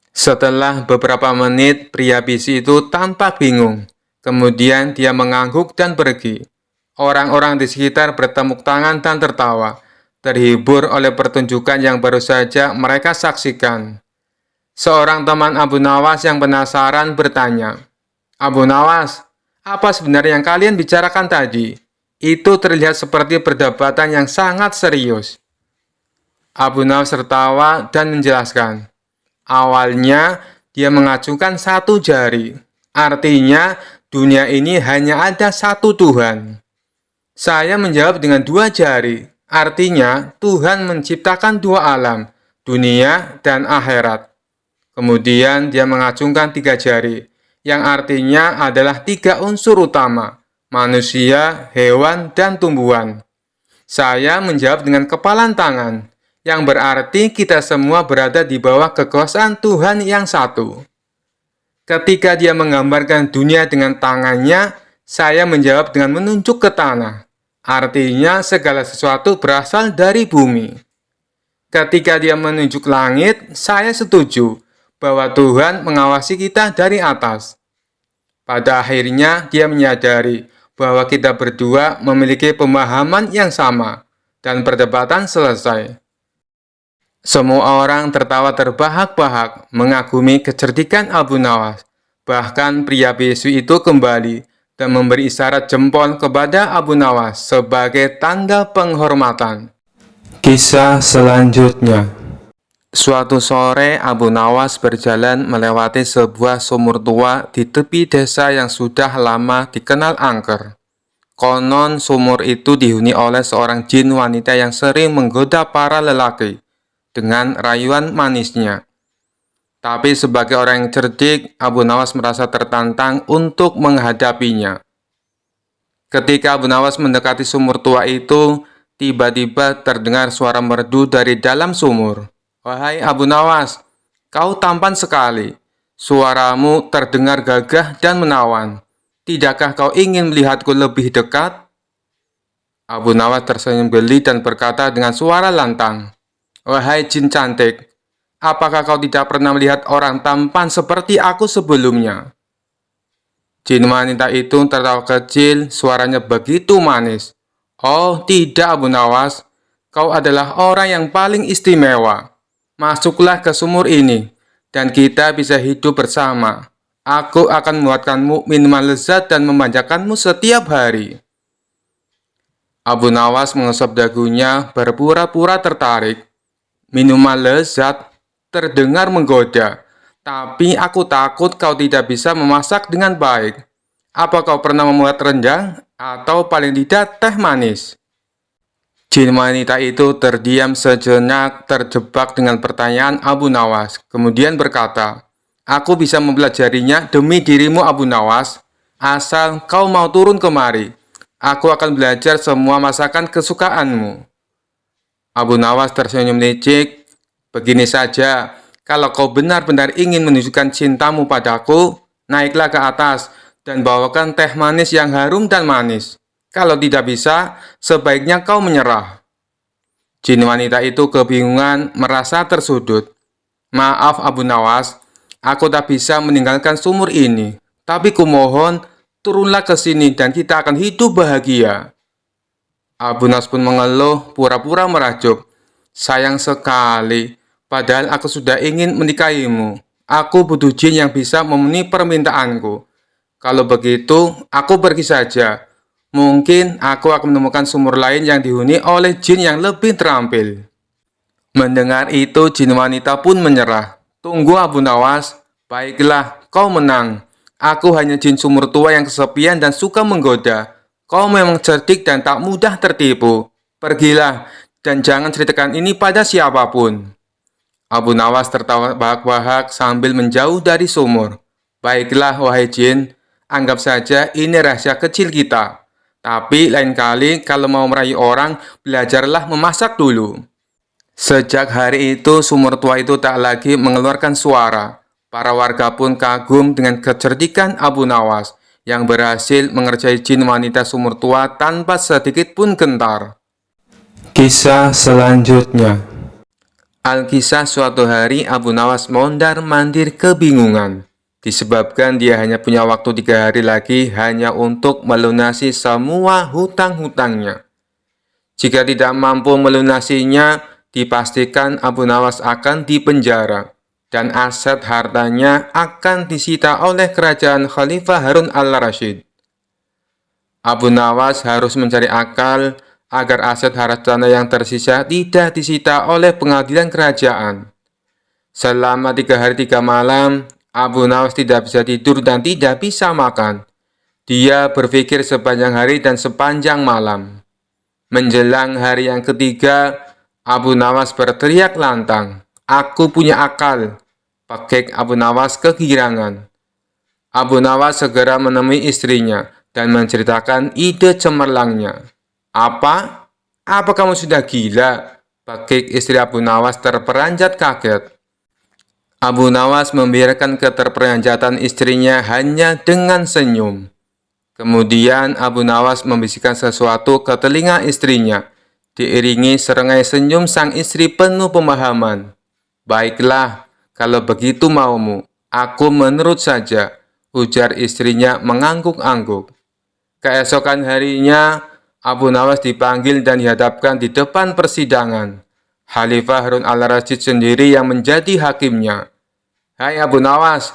Setelah beberapa menit, pria bisu itu tampak bingung. Kemudian dia mengangguk dan pergi. Orang-orang di sekitar bertepuk tangan dan tertawa, terhibur oleh pertunjukan yang baru saja mereka saksikan. Seorang teman Abu Nawas yang penasaran bertanya, Abu Nawas, apa sebenarnya yang kalian bicarakan tadi? Itu terlihat seperti perdebatan yang sangat serius. Abu Nawas tertawa dan menjelaskan. Awalnya, dia mengacungkan satu jari. Artinya, dunia ini hanya ada satu Tuhan. Saya menjawab dengan dua jari. Artinya, Tuhan menciptakan dua alam, dunia dan akhirat. Kemudian, dia mengacungkan tiga jari, yang artinya adalah tiga unsur utama, manusia, hewan, dan tumbuhan. Saya menjawab dengan kepalan tangan, yang berarti kita semua berada di bawah kekuasaan Tuhan yang satu. Ketika dia menggambarkan dunia dengan tangannya, saya menjawab dengan menunjuk ke tanah. Artinya segala sesuatu berasal dari bumi. Ketika dia menunjuk langit, saya setuju bahwa Tuhan mengawasi kita dari atas. Pada akhirnya, dia menyadari bahwa kita berdua memiliki pemahaman yang sama, dan perdebatan selesai. Semua orang tertawa terbahak-bahak mengagumi kecerdikan Abu Nawas. Bahkan pria bisu itu kembali dan memberi isyarat jempol kepada Abu Nawas sebagai tanda penghormatan. Kisah selanjutnya. Suatu sore, Abu Nawas berjalan melewati sebuah sumur tua di tepi desa yang sudah lama dikenal angker. Konon, sumur itu dihuni oleh seorang jin wanita yang sering menggoda para lelaki dengan rayuan manisnya. Tapi sebagai orang yang cerdik, Abu Nawas merasa tertantang untuk menghadapinya. Ketika Abu Nawas mendekati sumur tua itu, tiba-tiba terdengar suara merdu dari dalam sumur. "Wahai Abu Nawas, kau tampan sekali. Suaramu terdengar gagah dan menawan. Tidakkah kau ingin melihatku lebih dekat?" Abu Nawas tersenyum geli dan berkata dengan suara lantang, "Wahai jin cantik, apakah kau tidak pernah melihat orang tampan seperti aku sebelumnya?" Jin wanita itu tertawa kecil, suaranya begitu manis. "Oh tidak Abu Nawas, kau adalah orang yang paling istimewa. Masuklah ke sumur ini, dan kita bisa hidup bersama. Aku akan membuatkanmu minuman lezat dan memanjakanmu setiap hari." Abu Nawas mengusap dagunya, berpura-pura tertarik. "Minuman lezat terdengar menggoda, tapi aku takut kau tidak bisa memasak dengan baik. Apa kau pernah membuat rendang atau paling tidak teh manis?" Jin wanita itu terdiam sejenak, terjebak dengan pertanyaan Abu Nawas, kemudian berkata, "Aku bisa mempelajarinya demi dirimu Abu Nawas, asal kau mau turun kemari. Aku akan belajar semua masakan kesukaanmu." Abu Nawas tersenyum licik. "Begini saja, kalau kau benar-benar ingin menunjukkan cintamu padaku, naiklah ke atas dan bawakan teh manis yang harum dan manis. Kalau tidak bisa, sebaiknya kau menyerah." Jin wanita itu kebingungan, merasa tersudut. "Maaf Abu Nawas, aku tak bisa meninggalkan sumur ini. Tapi kumohon, turunlah ke sini dan kita akan hidup bahagia." Abu Nawas pun mengeluh, pura-pura merajuk. "Sayang sekali, padahal aku sudah ingin menikahimu. Aku butuh jin yang bisa memenuhi permintaanku. Kalau begitu, aku pergi saja. Mungkin aku akan menemukan sumur lain yang dihuni oleh jin yang lebih terampil." Mendengar itu, jin wanita pun menyerah. "Tunggu Abu Nawas, baiklah, kau menang. Aku hanya jin sumur tua yang kesepian dan suka menggoda. Kau memang cerdik dan tak mudah tertipu. Pergilah, dan jangan ceritakan ini pada siapapun." Abu Nawas tertawa bahak-bahak sambil menjauh dari sumur. "Baiklah, wahai jin, anggap saja ini rahasia kecil kita. Tapi lain kali kalau mau merayu orang, belajarlah memasak dulu." Sejak hari itu, sumur tua itu tak lagi mengeluarkan suara. Para warga pun kagum dengan kecerdikan Abu Nawas yang berhasil mengerjai jin wanita sumur tua tanpa sedikit pun gentar. Kisah selanjutnya. Alkisah suatu hari Abu Nawas mondar-mandir kebingungan. Disebabkan dia hanya punya waktu 3 hari lagi hanya untuk melunasi semua hutang-hutangnya. Jika tidak mampu melunasinya, dipastikan Abu Nawas akan dipenjara dan aset hartanya akan disita oleh kerajaan Khalifah Harun al-Rasyid. Abu Nawas harus mencari akal agar aset hartanya yang tersisa tidak disita oleh pengadilan kerajaan. Selama 3 hari 3 malam, Abu Nawas tidak bisa tidur dan tidak bisa makan. Dia berpikir sepanjang hari dan sepanjang malam. Menjelang hari yang ketiga, Abu Nawas berteriak lantang, "Aku punya akal." Pakek Abu Nawas kegirangan. Abu Nawas segera menemui istrinya dan menceritakan ide cemerlangnya. "Apa? Apa kamu sudah gila?" Pakek istri Abu Nawas terperanjat kaget. Abu Nawas membiarkan keterperanjatan istrinya hanya dengan senyum. Kemudian Abu Nawas membisikkan sesuatu ke telinga istrinya, diiringi serengai senyum sang istri penuh pemahaman. "Baiklah, kalau begitu maumu, aku menurut saja," ujar istrinya mengangguk-angguk. Keesokan harinya, Abu Nawas dipanggil dan dihadapkan di depan persidangan. Khalifah Harun al-Rasyid sendiri yang menjadi hakimnya. "Hai Abu Nawas,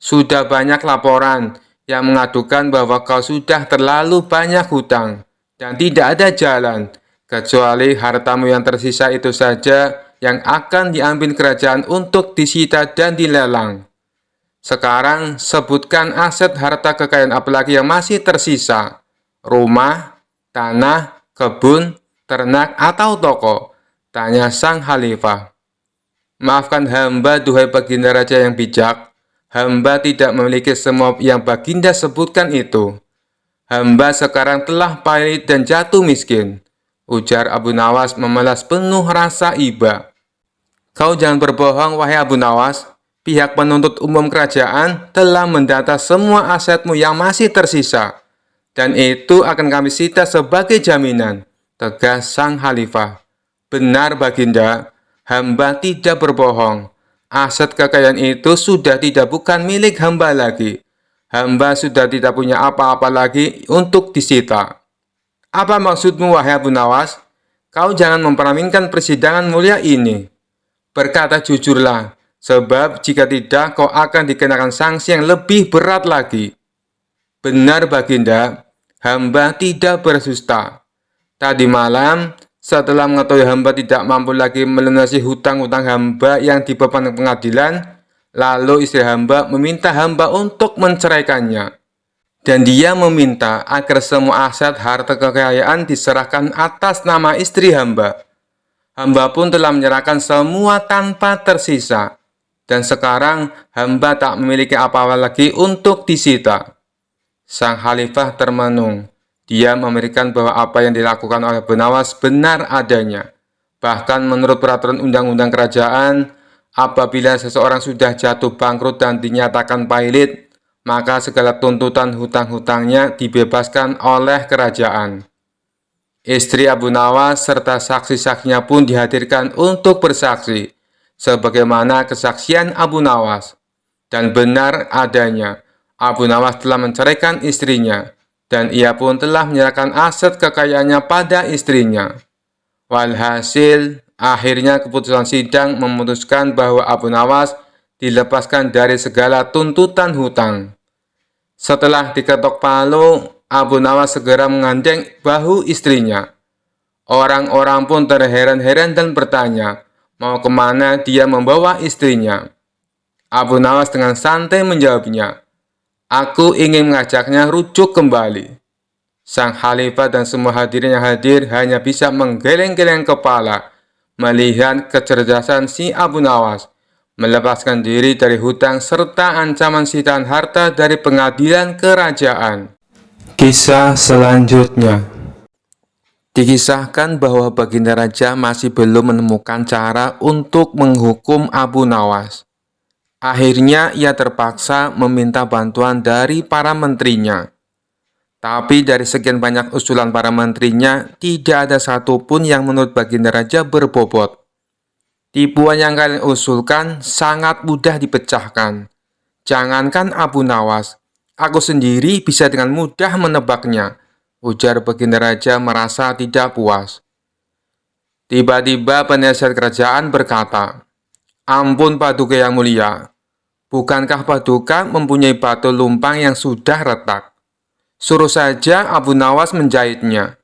sudah banyak laporan yang mengadukan bahwa kau sudah terlalu banyak hutang dan tidak ada jalan, kecuali hartamu yang tersisa itu saja yang akan diambil kerajaan untuk disita dan dilelang. Sekarang sebutkan aset harta kekayaan apalagi yang masih tersisa. Rumah, tanah, kebun, ternak, atau toko?" tanya sang khalifah. "Maafkan hamba, duhai baginda raja yang bijak. Hamba tidak memiliki semua yang baginda sebutkan itu." Hamba sekarang telah pahit dan jatuh miskin, ujar Abu Nawas memelas penuh rasa iba. Kau jangan berbohong, wahai Abu Nawas. Pihak penuntut umum kerajaan telah mendata semua asetmu yang masih tersisa, dan itu akan kami sita sebagai jaminan, tegas sang khalifah. Benar, Baginda, hamba tidak berbohong. Aset kekayaan itu sudah tidak bukan milik hamba lagi. Hamba sudah tidak punya apa-apa lagi untuk disita. Apa maksudmu, wahai Abu Nawas? Kau jangan mempermainkan persidangan mulia ini. Berkata jujurlah, sebab jika tidak kau akan dikenakan sanksi yang lebih berat lagi. Benar, Baginda, hamba tidak bersusta. Tadi malam, setelah mengetahui hamba tidak mampu lagi melunasi hutang-hutang hamba yang dibeban pengadilan, lalu istri hamba meminta hamba untuk menceraikannya. Dan dia meminta agar semua aset harta kekayaan diserahkan atas nama istri hamba. Hamba pun telah menyerahkan semua tanpa tersisa. Dan sekarang hamba tak memiliki apa-apa lagi untuk disita. Sang khalifah termenung. Dia memberikan bahwa apa yang dilakukan oleh Abu Nawas benar adanya. Bahkan menurut peraturan undang-undang kerajaan, apabila seseorang sudah jatuh bangkrut dan dinyatakan pailit, maka segala tuntutan hutang-hutangnya dibebaskan oleh kerajaan. Istri Abu Nawas serta saksi-saksinya pun dihadirkan untuk bersaksi, sebagaimana kesaksian Abu Nawas. Dan benar adanya, Abu Nawas telah menceraikan istrinya, dan ia pun telah menyerahkan aset kekayaannya pada istrinya. Walhasil, akhirnya keputusan sidang memutuskan bahwa Abu Nawas dilepaskan dari segala tuntutan hutang. Setelah diketok palu, Abu Nawas segera menggandeng bahu istrinya. Orang-orang pun terheran-heran dan bertanya, mau kemana dia membawa istrinya. Abu Nawas dengan santai menjawabnya, aku ingin mengajaknya rujuk kembali. Sang khalifah dan semua hadirin yang hadir hanya bisa menggeleng-geleng kepala melihat kecerdasan si Abu Nawas melepaskan diri dari hutang serta ancaman sitaan harta dari pengadilan kerajaan. Kisah selanjutnya. Dikisahkan bahwa Baginda Raja masih belum menemukan cara untuk menghukum Abu Nawas. Akhirnya ia terpaksa meminta bantuan dari para menterinya. Tapi dari sekian banyak usulan para menterinya, tidak ada satupun yang menurut Baginda Raja berbobot. Tipuan yang kalian usulkan sangat mudah dipecahkan. Jangankan Abu Nawas, aku sendiri bisa dengan mudah menebaknya, ujar Baginda Raja merasa tidak puas. Tiba-tiba penasihat kerajaan berkata, ampun Paduka yang mulia, bukankah Paduka mempunyai batu lumpang yang sudah retak? Suruh saja Abu Nawas menjahitnya.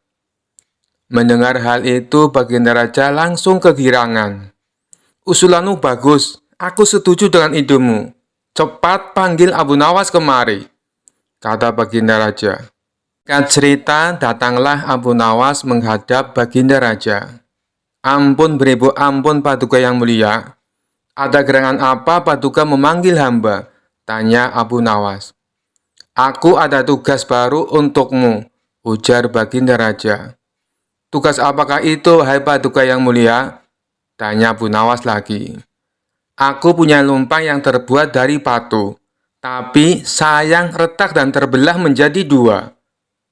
Mendengar hal itu, Baginda Raja langsung kegirangan. Usulanmu bagus, aku setuju dengan idemu. Cepat panggil Abu Nawas kemari, kata Baginda Raja. Singkat cerita, datanglah Abu Nawas menghadap Baginda Raja. Ampun beribu ampun Paduka yang mulia. Ada gerangan apa Paduka memanggil hamba? Tanya Abu Nawas. Aku ada tugas baru untukmu, ujar Baginda Raja. Tugas apakah itu, hai Paduka yang mulia? Tanya Abu Nawas lagi. Aku punya lumpang yang terbuat dari batu, tapi sayang retak dan terbelah menjadi dua.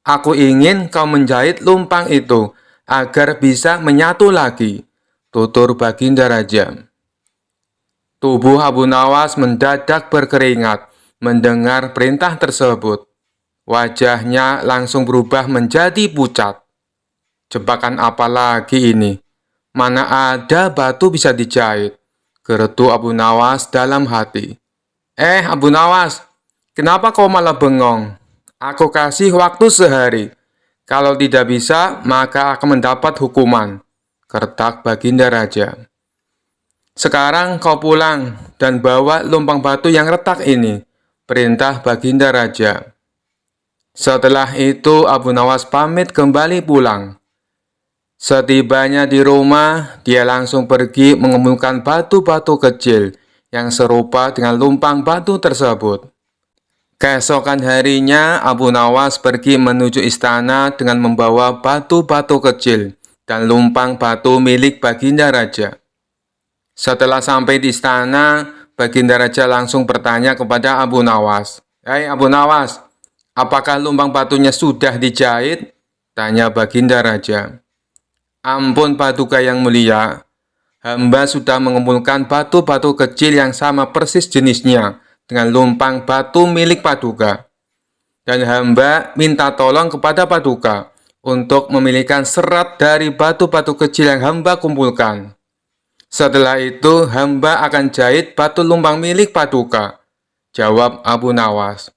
Aku ingin kau menjahit lumpang itu agar bisa menyatu lagi, tutur Baginda Raja. Tubuh Abu Nawas mendadak berkeringat mendengar perintah tersebut. Wajahnya langsung berubah menjadi pucat. Jebakan apa lagi ini? Mana ada batu bisa dijahit? Geretu Abu Nawas dalam hati. Abu Nawas, kenapa kau malah bengong? Aku kasih waktu sehari. Kalau tidak bisa, maka akan mendapat hukuman, kertak Baginda Raja. Sekarang kau pulang dan bawa lumpang batu yang retak ini, perintah Baginda Raja. Setelah itu Abu Nawas pamit kembali pulang. Setibanya di rumah, dia langsung pergi mengumpulkan batu-batu kecil yang serupa dengan lumpang batu tersebut. Keesokan harinya, Abu Nawas pergi menuju istana dengan membawa batu-batu kecil dan lumpang batu milik Baginda Raja. Setelah sampai di istana, Baginda Raja langsung bertanya kepada Abu Nawas, "Hei Abu Nawas, apakah lumpang batunya sudah dijahit?" Tanya Baginda Raja. "Ampun Paduka yang mulia, hamba sudah mengumpulkan batu-batu kecil yang sama persis jenisnya dengan lumpang batu milik Paduka. Dan hamba minta tolong kepada Paduka untuk memilihkan serat dari batu-batu kecil yang hamba kumpulkan. Setelah itu hamba akan jahit batu lumpang milik Paduka," jawab Abu Nawas.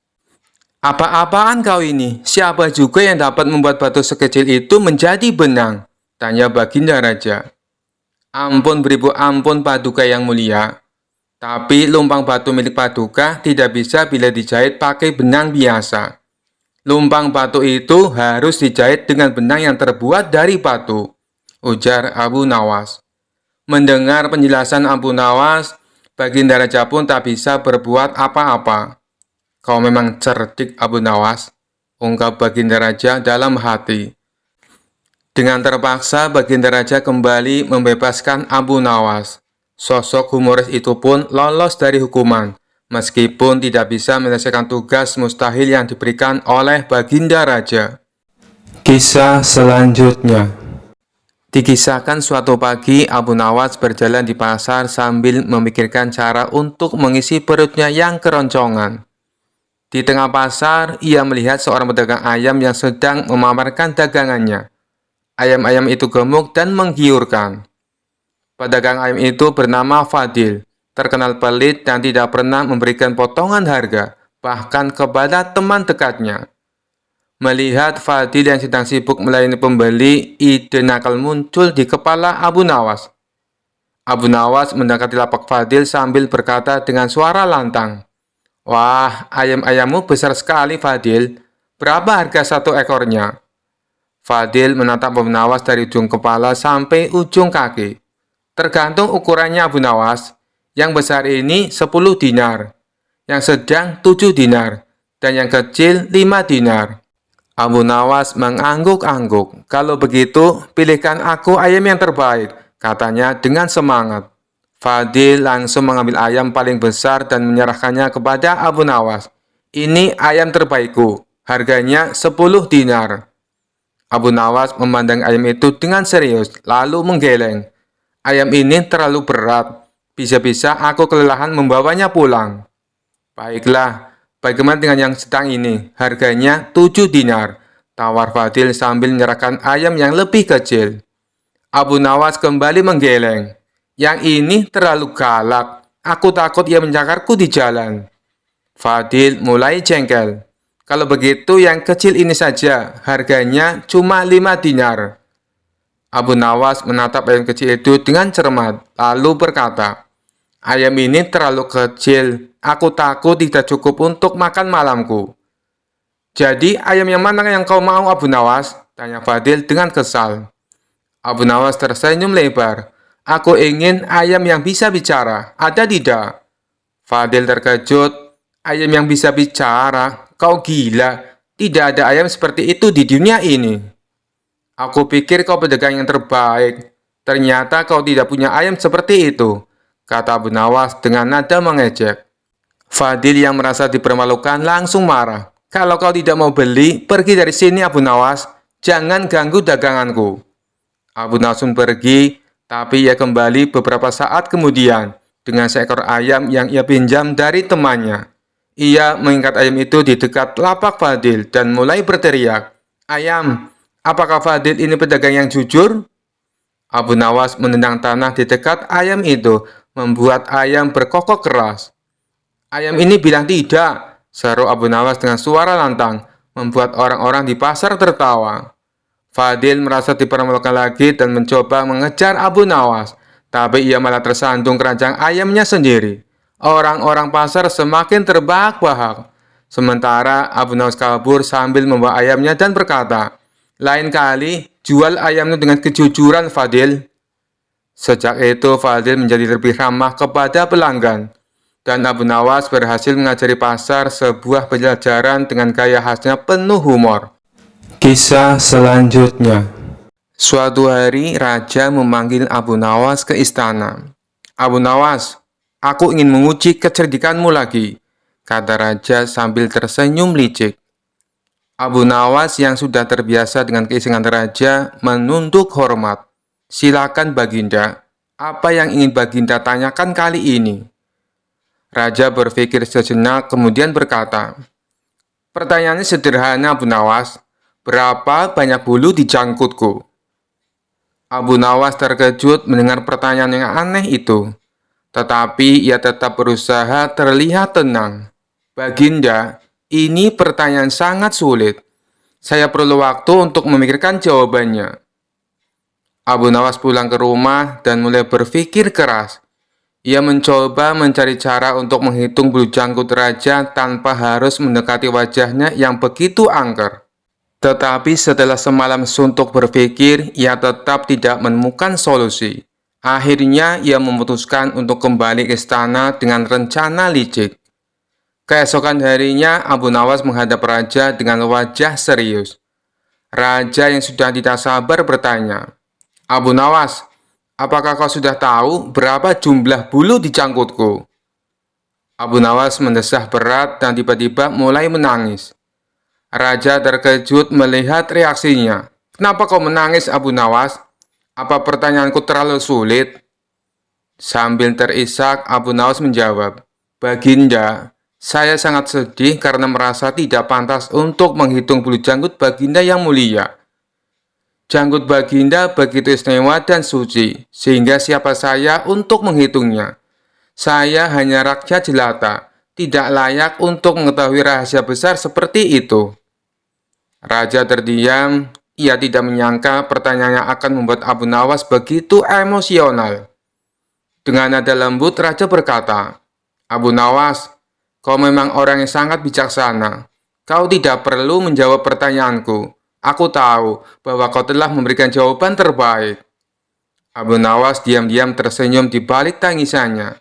"Apa-apaan kau ini? Siapa juga yang dapat membuat batu sekecil itu menjadi benang?" tanya Baginda Raja. "Ampun beribu ampun Paduka yang mulia. Tapi lumpang batu milik Paduka tidak bisa bila dijahit pakai benang biasa. Lumpang batu itu harus dijahit dengan benang yang terbuat dari batu," ujar Abu Nawas. Mendengar penjelasan Abu Nawas, Baginda Raja pun tak bisa berbuat apa-apa. "Kau memang cerdik Abu Nawas," ungkap Baginda Raja dalam hati. Dengan terpaksa, Baginda Raja kembali membebaskan Abu Nawas. Sosok humoris itu pun lolos dari hukuman, meskipun tidak bisa menyelesaikan tugas mustahil yang diberikan oleh Baginda Raja. Kisah selanjutnya. Dikisahkan suatu pagi, Abu Nawas berjalan di pasar sambil memikirkan cara untuk mengisi perutnya yang keroncongan. Di tengah pasar, ia melihat seorang pedagang ayam yang sedang memamerkan dagangannya. Ayam-ayam itu gemuk dan menggiurkan. Pedagang ayam itu bernama Fadil, terkenal pelit dan tidak pernah memberikan potongan harga, bahkan kepada teman dekatnya. Melihat Fadil yang sedang sibuk melayani pembeli, ide nakal muncul di kepala Abu Nawas. Abu Nawas mendekati lapak Fadil sambil berkata dengan suara lantang, "Wah, ayam-ayammu besar sekali Fadil. Berapa harga satu ekornya?" Fadil menatap Abu Nawas dari ujung kepala sampai ujung kaki. "Tergantung ukurannya Abu Nawas. Yang besar ini 10 dinar, yang sedang 7 dinar, dan yang kecil 5 dinar. Abu Nawas mengangguk-angguk. "Kalau begitu, pilihkan aku ayam yang terbaik," katanya dengan semangat. Fadil langsung mengambil ayam paling besar dan menyerahkannya kepada Abu Nawas. "Ini ayam terbaikku, harganya 10 dinar." Abu Nawas memandang ayam itu dengan serius, lalu menggeleng. "Ayam ini terlalu berat. Bisa-bisa aku kelelahan membawanya pulang." "Baiklah, bagaimana dengan yang sedang ini? Harganya 7 dinar, tawar Fadil sambil menyerahkan ayam yang lebih kecil. Abu Nawas kembali menggeleng. "Yang ini terlalu galak. Aku takut ia mencakarku di jalan." Fadil mulai jengkel. "Kalau begitu yang kecil ini saja, harganya cuma 5 dinar. Abu Nawas menatap ayam kecil itu dengan cermat, lalu berkata, "Ayam ini terlalu kecil. Aku takut tidak cukup untuk makan malamku." "Jadi ayam yang mana yang kau mau Abu Nawas?" tanya Fadil dengan kesal. Abu Nawas tersenyum lebar. "Aku ingin ayam yang bisa bicara. Ada tidak?" Fadil terkejut. "Ayam yang bisa bicara? Kau gila. Tidak ada ayam seperti itu di dunia ini." "Aku pikir kau pedagang yang terbaik. Ternyata kau tidak punya ayam seperti itu," kata Abu Nawas dengan nada mengejek. Fadil yang merasa dipermalukan langsung marah. "Kalau kau tidak mau beli, pergi dari sini Abu Nawas. Jangan ganggu daganganku." Abu Nawas pun pergi, tapi ia kembali beberapa saat kemudian dengan seekor ayam yang ia pinjam dari temannya. Ia mengikat ayam itu di dekat lapak Fadil dan mulai berteriak, "Ayam, apakah Fadil ini pedagang yang jujur?" Abu Nawas menendang tanah di dekat ayam itu, membuat ayam berkokok keras. "Ayam ini bilang tidak," seru Abu Nawas dengan suara lantang, membuat orang-orang di pasar tertawa. Fadil merasa dipermalukan lagi dan mencoba mengejar Abu Nawas, tapi ia malah tersandung keranjang ayamnya sendiri. Orang-orang pasar semakin terbahak-bahak. Sementara Abu Nawas kabur sambil membawa ayamnya dan berkata, "Lain kali, jual ayamnya dengan kejujuran, Fadil." Sejak itu, Fadil menjadi lebih ramah kepada pelanggan. Dan Abu Nawas berhasil mengajari pasar sebuah pelajaran dengan gaya khasnya penuh humor. Kisah selanjutnya. Suatu hari, raja memanggil Abu Nawas ke istana. "Abu Nawas, aku ingin menguji kecerdikanmu lagi," kata raja sambil tersenyum licik. Abu Nawas yang sudah terbiasa dengan keisengan raja menunduk hormat. "Silakan Baginda, apa yang ingin Baginda tanyakan kali ini?" Raja berpikir sejenak kemudian berkata, "Pertanyaannya sederhana, Abu Nawas. Berapa banyak bulu di jangkutku?" Abu Nawas terkejut mendengar pertanyaan yang aneh itu. Tetapi ia tetap berusaha terlihat tenang. "Baginda, ini pertanyaan sangat sulit. Saya perlu waktu untuk memikirkan jawabannya." Abu Nawas pulang ke rumah dan mulai berpikir keras. Ia mencoba mencari cara untuk menghitung bulu jangkut raja tanpa harus mendekati wajahnya yang begitu angker. Tetapi setelah semalam suntuk berpikir, ia tetap tidak menemukan solusi. Akhirnya ia memutuskan untuk kembali ke istana dengan rencana licik. Keesokan harinya, Abu Nawas menghadap raja dengan wajah serius. Raja yang sudah tidak sabar bertanya, "Abu Nawas, apakah kau sudah tahu berapa jumlah bulu di jangkutku?" Abu Nawas mendesah berat dan tiba-tiba mulai menangis. Raja terkejut melihat reaksinya. "Kenapa kau menangis, Abu Nawas? Apa pertanyaanku terlalu sulit?" Sambil terisak, Abu Nawas menjawab, "Baginda, saya sangat sedih karena merasa tidak pantas untuk menghitung bulu janggut Baginda yang mulia. Janggut Baginda begitu istimewa dan suci, sehingga siapa saya untuk menghitungnya? Saya hanya rakyat jelata, tidak layak untuk mengetahui rahasia besar seperti itu." Raja terdiam, ia tidak menyangka pertanyaannya akan membuat Abu Nawas begitu emosional. Dengan nada lembut, Raja berkata, "Abu Nawas, kau memang orang yang sangat bijaksana. Kau tidak perlu menjawab pertanyaanku. Aku tahu bahwa kau telah memberikan jawaban terbaik." Abu Nawas diam-diam tersenyum di balik tangisannya.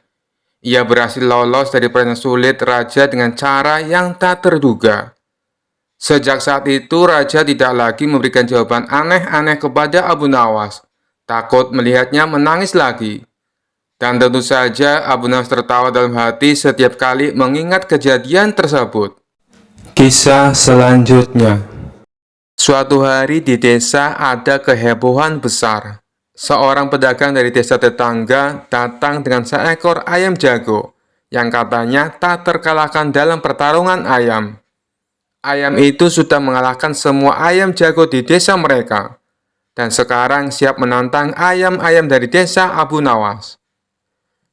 Ia berhasil lolos dari pertanyaan sulit Raja dengan cara yang tak terduga. Sejak saat itu, Raja tidak lagi memberikan jawaban aneh-aneh kepada Abu Nawas, takut melihatnya menangis lagi. Dan tentu saja Abu Nawas tertawa dalam hati setiap kali mengingat kejadian tersebut. Kisah selanjutnya. Suatu hari di desa ada kehebohan besar. Seorang pedagang dari desa tetangga datang dengan seekor ayam jago yang katanya tak terkalahkan dalam pertarungan ayam. Ayam itu sudah mengalahkan semua ayam jago di desa mereka dan sekarang siap menantang ayam-ayam dari desa Abu Nawas.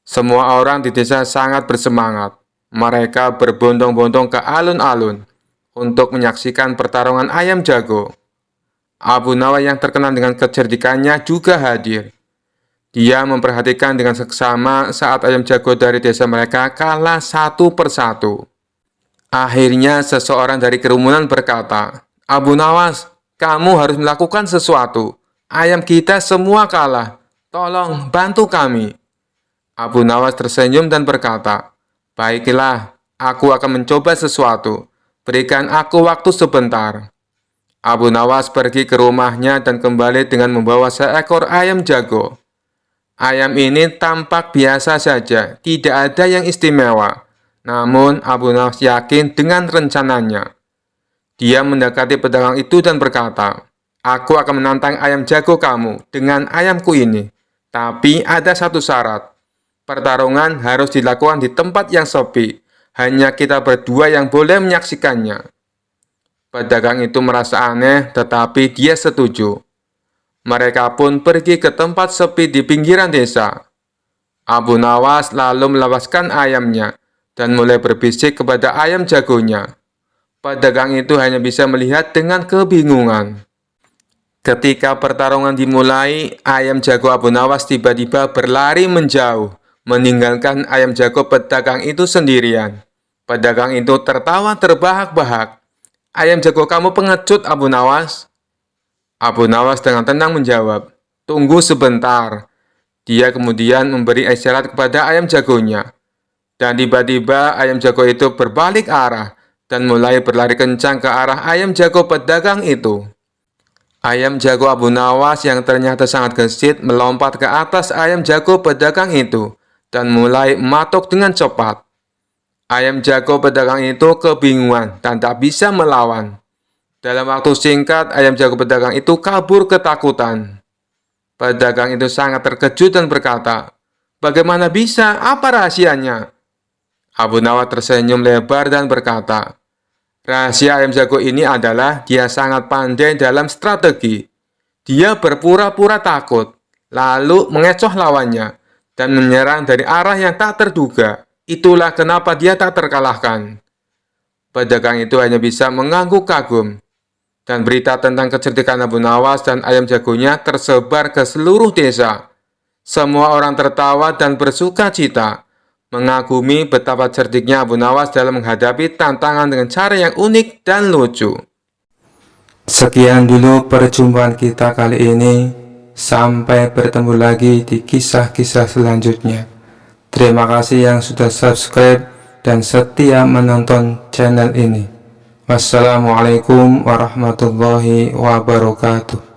Semua orang di desa sangat bersemangat. Mereka berbondong-bondong ke alun-alun untuk menyaksikan pertarungan ayam jago. Abu Nawas yang terkenal dengan kecerdikannya juga hadir. Dia memperhatikan dengan seksama saat ayam jago dari desa mereka kalah satu persatu. Akhirnya seseorang dari kerumunan berkata, "Abu Nawas, kamu harus melakukan sesuatu. Ayam kita semua kalah. Tolong bantu kami." Abu Nawas tersenyum dan berkata, "Baiklah, aku akan mencoba sesuatu. Berikan aku waktu sebentar." Abu Nawas pergi ke rumahnya dan kembali dengan membawa seekor ayam jago. Ayam ini tampak biasa saja, tidak ada yang istimewa. Namun, Abu Nawas yakin dengan rencananya. Dia mendekati pedagang itu dan berkata, "Aku akan menantang ayam jago kamu dengan ayamku ini. Tapi ada satu syarat. Pertarungan harus dilakukan di tempat yang sepi. Hanya kita berdua yang boleh menyaksikannya." Pedagang itu merasa aneh, tetapi dia setuju. Mereka pun pergi ke tempat sepi di pinggiran desa. Abu Nawas lalu melepaskan ayamnya dan mulai berbisik kepada ayam jagonya. Pedagang itu hanya bisa melihat dengan kebingungan. Ketika pertarungan dimulai, ayam jago Abu Nawas tiba-tiba berlari menjauh, meninggalkan ayam jago pedagang itu sendirian. Pedagang itu tertawa terbahak-bahak. "Ayam jago kamu pengecut, Abu Nawas." Abu Nawas dengan tenang menjawab, "Tunggu sebentar." Dia kemudian memberi isyarat kepada ayam jagonya. Dan tiba-tiba ayam jago itu berbalik arah dan mulai berlari kencang ke arah ayam jago pedagang itu. Ayam jago Abu Nawas yang ternyata sangat gesit melompat ke atas ayam jago pedagang itu dan mulai mematuk dengan cepat. Ayam jago pedagang itu kebingungan dan tak bisa melawan. Dalam waktu singkat, ayam jago pedagang itu kabur ketakutan. Pedagang itu sangat terkejut dan berkata, "Bagaimana bisa? Apa rahasianya?" Abu Nawas tersenyum lebar dan berkata, "Rahasia ayam jago ini adalah dia sangat pandai dalam strategi. Dia berpura-pura takut, lalu mengecoh lawannya, dan menyerang dari arah yang tak terduga. Itulah kenapa dia tak terkalahkan." Pedagang itu hanya bisa mengangguk kagum. Dan berita tentang kecerdikan Abu Nawas dan ayam jagonya tersebar ke seluruh desa. Semua orang tertawa dan bersuka cita, mengagumi betapa cerdiknya Abu Nawas dalam menghadapi tantangan dengan cara yang unik dan lucu. Sekian dulu perjumpaan kita kali ini. Sampai bertemu lagi di kisah-kisah selanjutnya. Terima kasih yang sudah subscribe dan setia menonton channel ini. Wassalamualaikum warahmatullahi wabarakatuh.